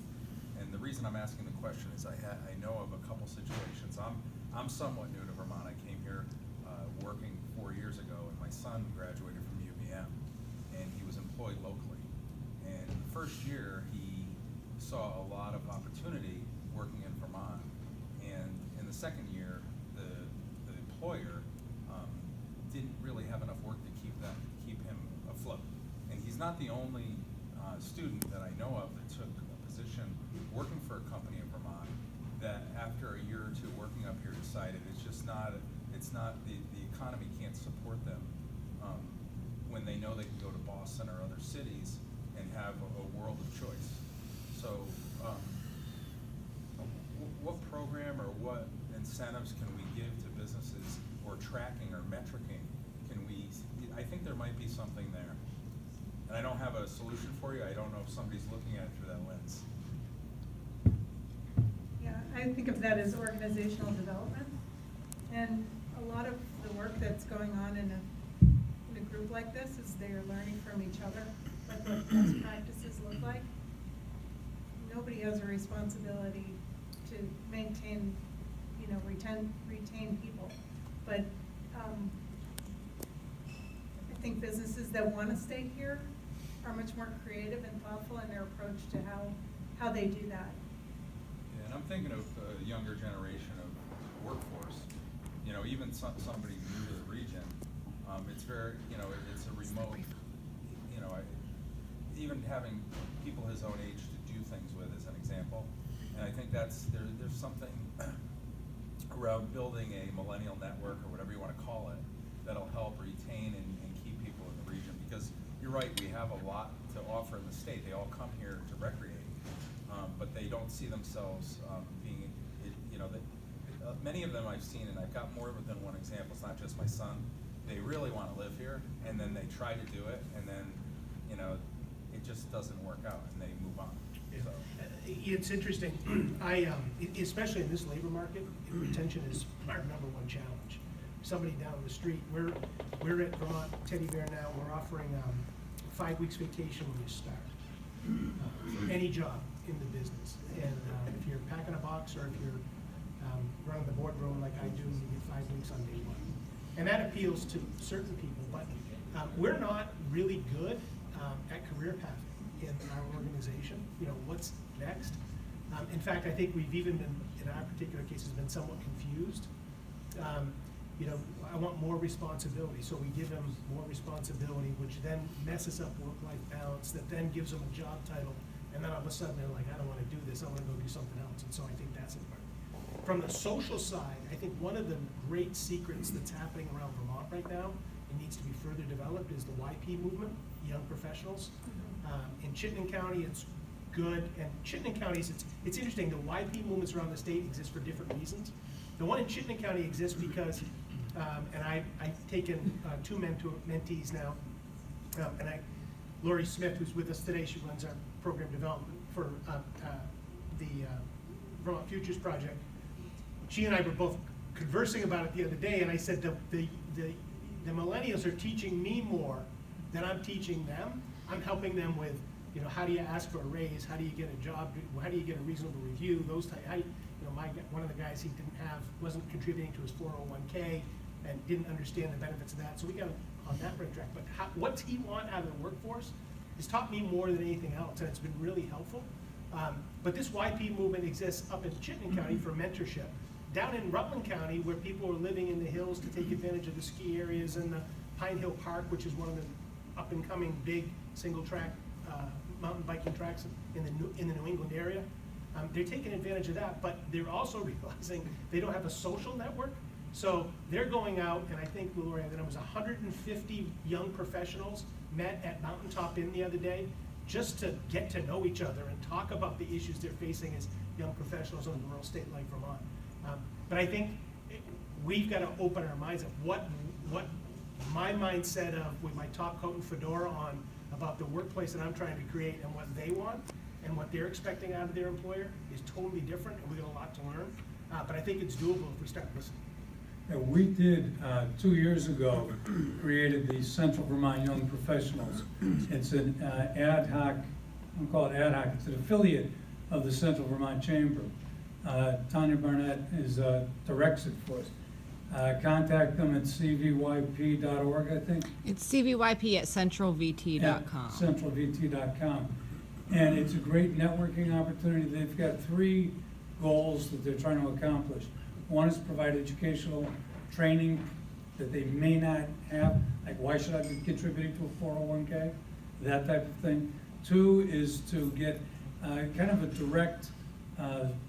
And the reason I'm asking the question is I know of a couple situations. I'm somewhat new to Vermont. I came here working 4 years ago, and my son graduated from UVM, and he was employed locally. And the first year, he not the only student that I know of that took a position working for a company in Vermont that after a year or two working up here decided the economy can't support them when they know they can go to Boston or other cities and have a world of choice. So what program or what incentives can we give to businesses, or tracking or metricing I think there might be something there. And I don't have a solution for you. I don't know if somebody's looking at it through that lens. Yeah, I think of that as organizational development. And a lot of the work that's going on in a group like this is they're learning from each other, what the best practices look like. Nobody has a responsibility to maintain, retain people. But I think businesses that want to stay here are much more creative and thoughtful in their approach to how they do that. Yeah, and I'm thinking of a younger generation of workforce. Even somebody new to the region. It's very, it's a remote. Even having people his own age to do things with is an example. And I think there's something around building a millennial network, or whatever you want to call it, that'll help retain and keep people in the region. Because you're right, we have a lot to offer in the state. They all come here to recreate, but they don't see themselves being, many of them I've seen, and I've got more than one example. It's not just my son. They really want to live here, and then they try to do it, and then, it just doesn't work out, and they move on. So. It's interesting. Especially in this labor market, retention is our #1 challenge. Somebody down the street, we're at Vermont Teddy Bear now. We're offering 5 weeks vacation when you start. Any job in the business, and if you're packing a box or if you're running the boardroom like I do, you get 5 weeks on day 1, and that appeals to certain people. But we're not really good at career pathing in our organization. What's next? In fact, I think we've even been, in our particular cases, been somewhat confused. I want more responsibility, so we give them more responsibility, which then messes up work-life balance, that then gives them a job title, and then all of a sudden they're like, I don't want to do this, I want to go do something else. And so I think that's important. From the social side, I think one of the great secrets that's happening around Vermont right now, and needs to be further developed, is the YP movement, young professionals. In Chittenden County, it's good, and Chittenden County, it's interesting, the YP movements around the state exist for different reasons. The one in Chittenden County exists because, and I've taken 2 mentees now, and Lori Smith, who's with us today, she runs our program development for the Vermont Futures Project. She and I were both conversing about it the other day, and I said the millennials are teaching me more than I'm teaching them. I'm helping them with, how do you ask for a raise? How do you get a job? How do you get a reasonable review? Those type. One of the guys wasn't contributing to his 401k and didn't understand the benefits of that. So we got on that right track. But what's he want out of the workforce has taught me more than anything else, and it's been really helpful. But this YP movement exists up in Chittenden County for mentorship. Down in Rutland County, where people are living in the hills to take advantage of the ski areas, and the Pine Hill Park, which is one of the up-and-coming big single-track mountain biking tracks in the New England area. They're taking advantage of that, but they're also realizing they don't have a social network. So they're going out, and I think, Lori, that it was 150 young professionals met at Mountaintop Inn the other day just to get to know each other and talk about the issues they're facing as young professionals in a rural state like Vermont. But I think we've got to open our minds up. What my mindset of, with my top coat and fedora on, about the workplace that I'm trying to create and what they want and what they're expecting out of their employer is totally different, and we've got a lot to learn. But I think it's doable if we start listening. Yeah, we did, 2 years ago, created the Central Vermont Young Professionals. It's an ad hoc, I'll call it ad hoc, it's an affiliate of the Central Vermont Chamber. Tanya Barnett directs it for us. Contact them at cvyp.org, I think. It's cvyp@centralvt.com. Centralvt.com. And it's a great networking opportunity. They've got 3 goals that they're trying to accomplish. One is provide educational training that they may not have, like why should I be contributing to a 401k? that type of thing. 2 is to get kind of a direct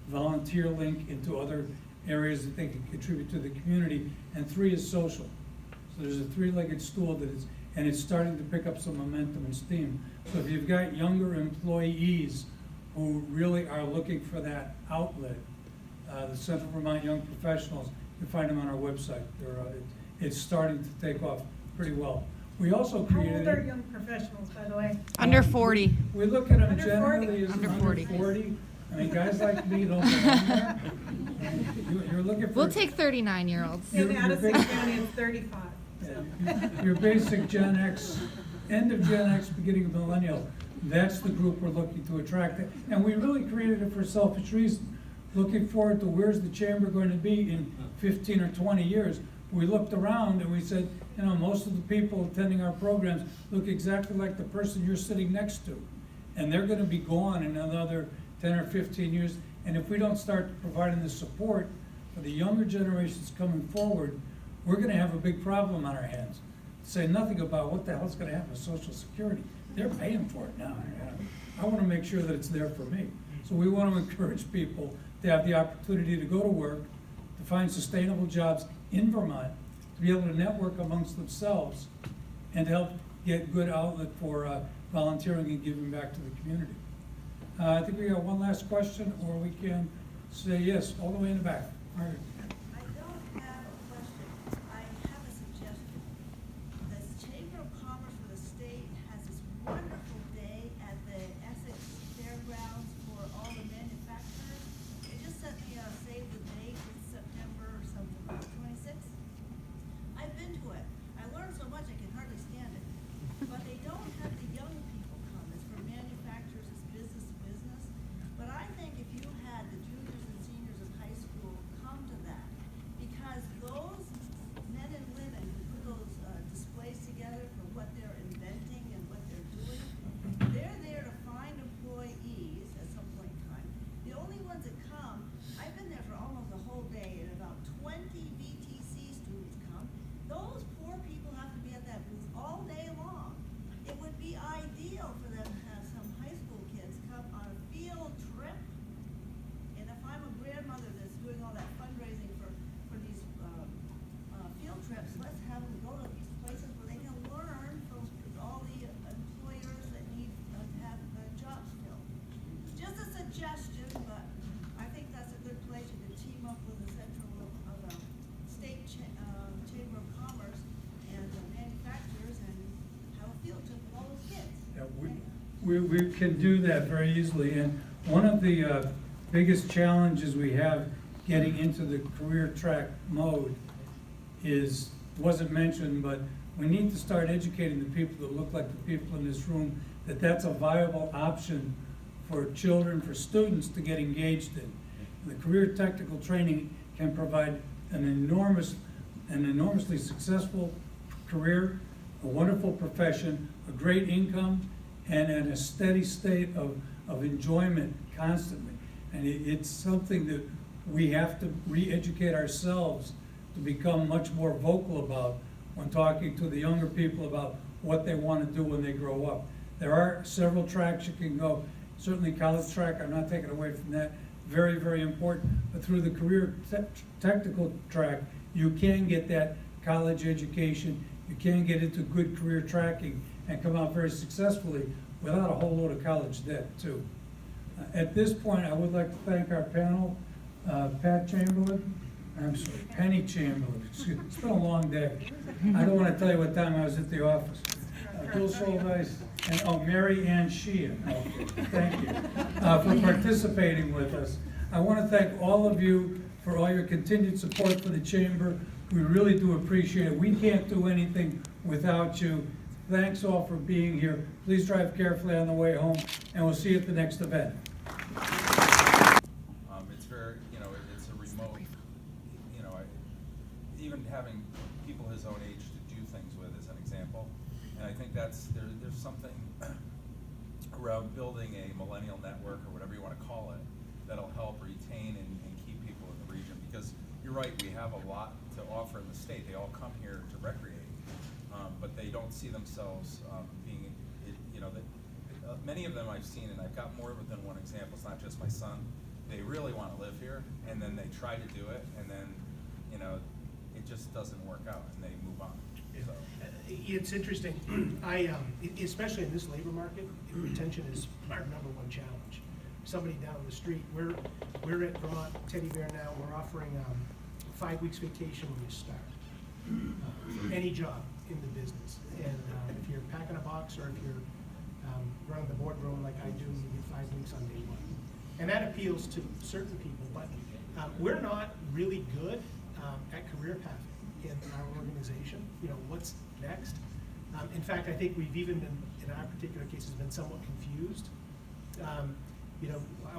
volunteer link into other areas that they can contribute to the community. And 3 is social. So there's a 3-legged stool that is, and it's starting to pick up some momentum and steam. So if you've got younger employees who really are looking for that outlet, the Central Vermont Young Professionals, you find them on our website. It's starting to take off pretty well. We also How created. old are young professionals, by the way? Under 40. We look at them Under 40. generally as Under under 40. 40. I mean, guys like me don't belong there. You're looking for. We'll take 39-year-olds. In You're Addison big- County, it's 35. So. Your basic Gen X, end of Gen X, beginning of millennial, that's the group we're looking to attract. And we really created it for a selfish reason. Looking forward to where's the chamber going to be in 15 or 20 years. We looked around and we said, you know, most of the people attending our programs look exactly like the person you're sitting next to. And they're gonna be gone in another 10 or 15 years. And if we don't start providing the support for the younger generations coming forward, we're gonna have a big problem on our hands. Say nothing about what the hell's gonna happen with Social Security. They're paying for it now. I wanna make sure that it's there for me. So we wanna encourage people to have the opportunity to go to work, to find sustainable jobs in Vermont, to be able to network amongst themselves, and to help get good outlet for volunteering and giving back to the community. I think we got one last question, or we can say yes, all the way in the back. Margaret. I don't have a question, I have a suggestion. The Chamber of Commerce for the state has this wonderful day at the Essex Fairgrounds for all the manufacturers. They just sent me a save the date, it's September something, 26th. I've been to it, I learned so much I can hardly stand it. But they don't have the young people come, it's for manufacturers, it's business to business. But I think if you had the juniors and seniors of high school come to that, because those men and women who put those displays together for what they're inventing and what they're doing, they're there to find employees at some point in time. The only ones that come, I've been there for almost a whole day, and about 20 VTC students come. Those poor people have to be at that booth all day long. It would be ideal for them to have some high school kids come on a field trip. And if I'm a grandmother that's doing all that fundraising for these, field trips, let's have them go to these places where they can learn from all the employers that need to have jobs filled. Just a suggestion, but I think that's a good place. You could team up with the state Chamber of Commerce and the manufacturers and have a field trip with all those kids. Yeah, we can do that very easily, and one of the biggest challenges we have getting into the career track mode wasn't mentioned, but we need to start educating the people that look like the people in this room, that that's a viable option for children, for students to get engaged in. The career technical training can provide an enormously successful career, a wonderful profession, a great income, and a steady state of enjoyment constantly. And it's something that we have to re-educate ourselves to become much more vocal about when talking to the younger people about what they want to do when they grow up. There are several tracks you can go. Certainly college track, I'm not taking away from that, very, very important. But through the career technical track, you can get that college education, you can get into good career tracking and come out very successfully without a whole load of college debt too. At this point, I would like to thank our panel, Pat Chamberlin, Penny Chamberlin. It's been a long day. I don't want to tell you what time I was at the office. Bill Shouldice and Mary Ann Sheahan. Okay, thank you for participating with us. I want to thank all of you for all your continued support for the Chamber. We really do appreciate it. We can't do anything without you. Thanks all for being here. Please drive carefully on the way home, and we'll see you at the next event. It's very, it's a remote, even having people his own age to do things with is an example. And I think there's something around building a millennial network, or whatever you want to call it, that'll help retain and keep people in the region. Because you're right, we have a lot to offer in the state. They all come here to recreate, but they don't see themselves being, many of them I've seen, and I've got more than one example, it's not just my son, they really want to live here, and then they try to do it, and then, it just doesn't work out, and they move on, so. It's interesting, especially in this labor market, retention is our #1 challenge. Somebody down the street, we're at Vermont Teddy Bear now, we're offering 5 weeks vacation when you start. Any job in the business, and if you're packing a box or if you're running the boardroom like I do, you get 5 weeks on day 1. And that appeals to certain people, but we're not really good at career pathing in our organization. What's next? In fact, I think we've even been, in our particular cases, been somewhat confused. I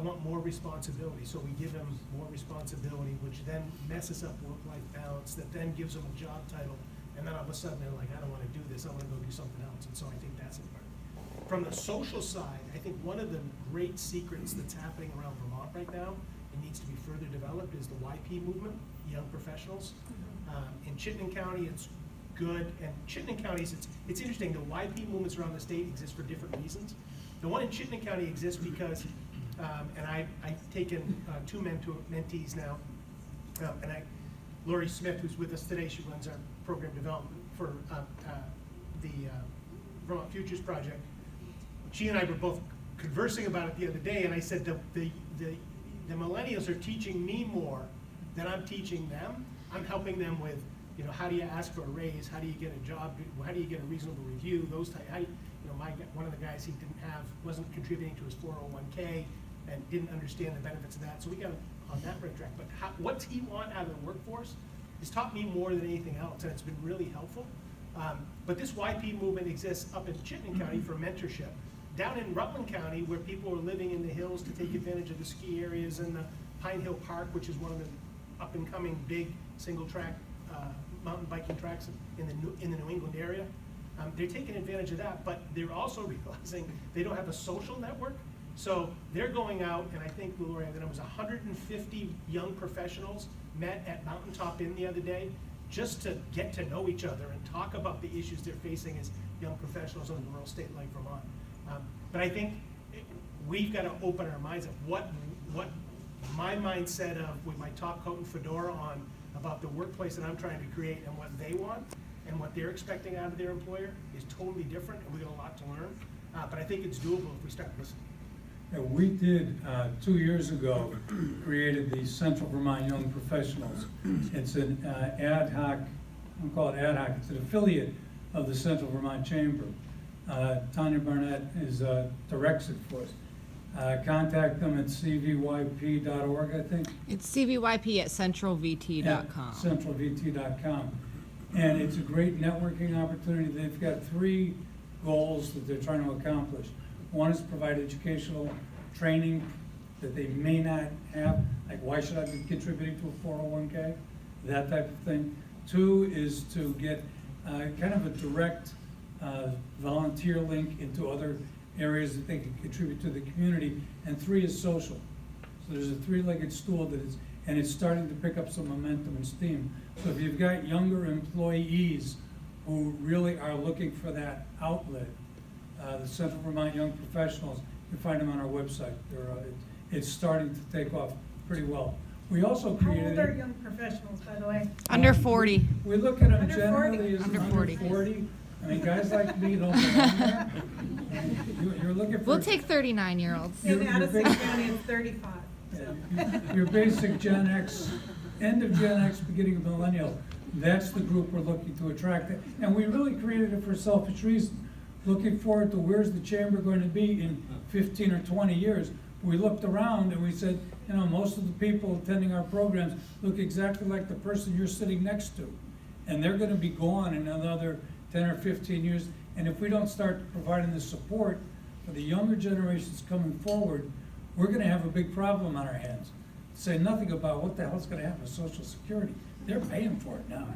want more responsibility, so we give them more responsibility, which then messes up work-life balance, that then gives them a job title, and then all of a sudden they're like, I don't want to do this, I want to go do something else, and so I think that's important. From the social side, I think one of the great secrets that's happening around Vermont right now, and needs to be further developed, is the YP movement, young professionals. In Chittenden County, it's good, and Chittenden County, it's interesting, the YP movements around the state exist for different reasons. The one in Chittenden County exists because, and I've taken 2 mentees now, and Lori Smith, who's with us today, she runs our program development for the Vermont Futures Project. She and I were both conversing about it the other day, and I said the millennials are teaching me more than I'm teaching them. I'm helping them with, how do you ask for a raise? How do you get a job? How do you get a reasonable review? Those type. One of the guys he wasn't contributing to his 401k and didn't understand the benefits of that. So we got on that right track. But what's he want out of the workforce has taught me more than anything else, and it's been really helpful. But this YP movement exists up in Chittenden County for mentorship. Down in Rutland County, where people are living in the hills to take advantage of the ski areas and the Pine Hill Park, which is one of the up-and-coming big single-track mountain biking tracks in the New England area. They're taking advantage of that, but they're also realizing they don't have a social network. So they're going out, and I think, Lori, that it was 150 young professionals met at Mountaintop Inn the other day just to get to know each other and talk about the issues they're facing as young professionals in a rural state like Vermont. But I think we've got to open our minds up. What my mindset of, with my top coat and fedora on, about the workplace that I'm trying to create and what they want and what they're expecting out of their employer is totally different, and we've got a lot to learn. But I think it's doable if we start listening. Yeah, we did, 2 years ago, created the Central Vermont Young Professionals. It's an ad hoc, I don't call it ad hoc, it's an affiliate of the Central Vermont Chamber. Tanya Barnett directs it for us. Contact them at cvyp.org, I think. It's cvyp@centralvt.com. Centralvt.com. And it's a great networking opportunity. They've got 3 goals that they're trying to accomplish. One is provide educational training that they may not have, like why should I be contributing to a 401k, that type of thing. 2 is to get kind of a direct volunteer link into other areas that they can contribute to the community. And 3 is social. So there's a 3-legged stool and it's starting to pick up some momentum and steam. So if you've got younger employees who really are looking for that outlet, the Central Vermont Young Professionals, you find them on our website. It's starting to take off pretty well. We also How created. old are young professionals, by the way? Under 40. We look at them Under 40. generally as Under under 40. 40. I mean, guys like me don't belong there. You're looking for. We'll take 39-year-olds. In You're Addison big- County, it's 35. So. Your basic Gen X, end of Gen X, beginning of millennial, that's the group we're looking to attract. And we really created it for a selfish reason. Looking forward to where's the chamber going to be in 15 or 20 years. We looked around and we said, most of the people attending our programs look exactly like the person you're sitting next to. And they're going to be gone in another 10 or 15 years. And if we don't start providing the support for the younger generations coming forward, we're going to have a big problem on our hands. Say nothing about what the hell's going to happen with Social Security. They're paying for it now.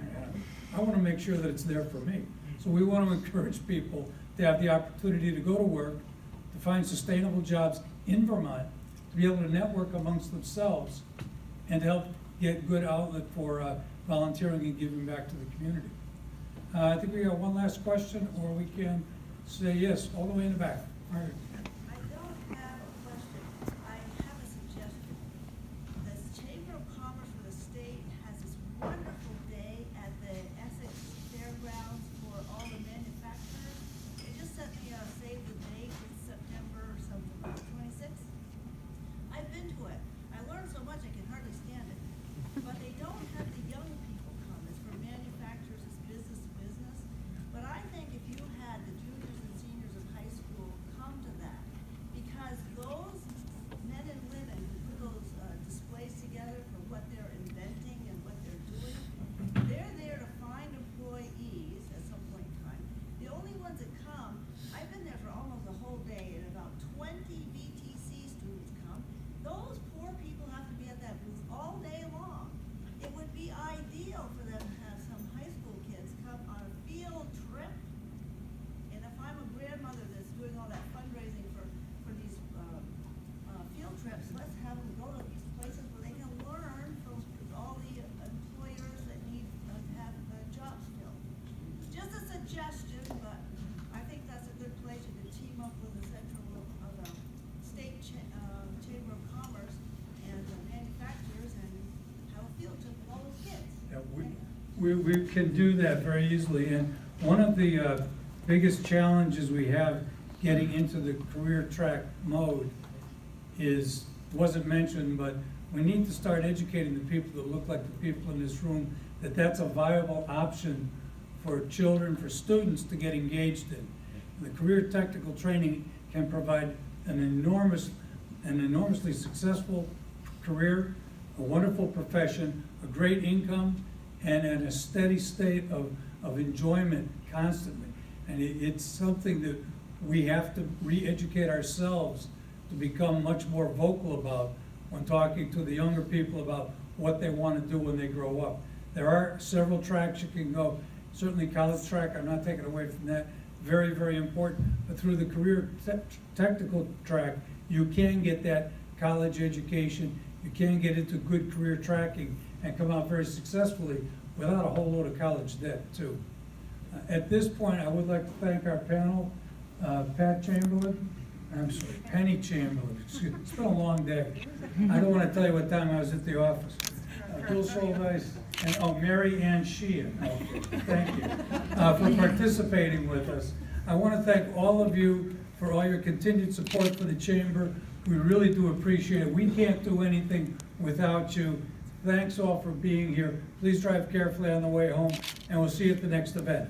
I want to make sure that it's there for me. So we want to encourage people to have the opportunity to go to work, to find sustainable jobs in Vermont, to be able to network amongst themselves, and to help get good outlet for volunteering and giving back to the community. I think we got one last question, or we can say yes, all the way in the back. All right. I don't have a question, I have a suggestion. The Chamber of Commerce for the state has this wonderful day at the Essex Fairgrounds for all the manufacturers. They just sent me a save the date, it's September something, 26th. I've been to it, I learned so much I can hardly stand it. But they don't have the young people come, it's for manufacturers, it's business to business. But I think if you had the juniors and seniors of high school come to that, because those men and women who put those displays together for what they're inventing and what they're doing, they're there to find employees at some point in time. The only ones that come, I've been there for almost a whole day, and about 20 VTC students come. Those poor people have to be at that booth all day long. It would be ideal for them to have some high school kids come on a field trip. And if I'm a grandmother that's doing all that fundraising for these, field trips, let's have them go to these places where they can learn from all the employers that need to have jobs filled. Just a suggestion, but I think that's a good place. You could team up with the state Chamber of Commerce and the manufacturers and have a field trip with all those kids. Yeah, we can do that very easily, and one of the biggest challenges we have getting into the career track mode wasn't mentioned, but we need to start educating the people that look like the people in this room, that that's a viable option for children, for students to get engaged in. The career technical training can provide an enormously successful career, a wonderful profession, a great income, and a steady state of enjoyment constantly. And it's something that we have to re-educate ourselves to become much more vocal about when talking to the younger people about what they want to do when they grow up. There are several tracks you can go. Certainly college track, I'm not taking away from that, very, very important. But through the career technical track, you can get that college education, you can get into good career tracking and come out very successfully without a whole load of college debt too. At this point, I would like to thank our panel, Penny Chamberlin. Excuse me, it's been a long day. I don't want to tell you what time I was at the office. Bill Shouldice and Mary Ann Sheahan. Thank you for participating with us. I want to thank all of you for all your continued support for the Chamber. We really do appreciate it. We can't do anything without you. Thanks all for being here. Please drive carefully on the way home, and we'll see you at the next event.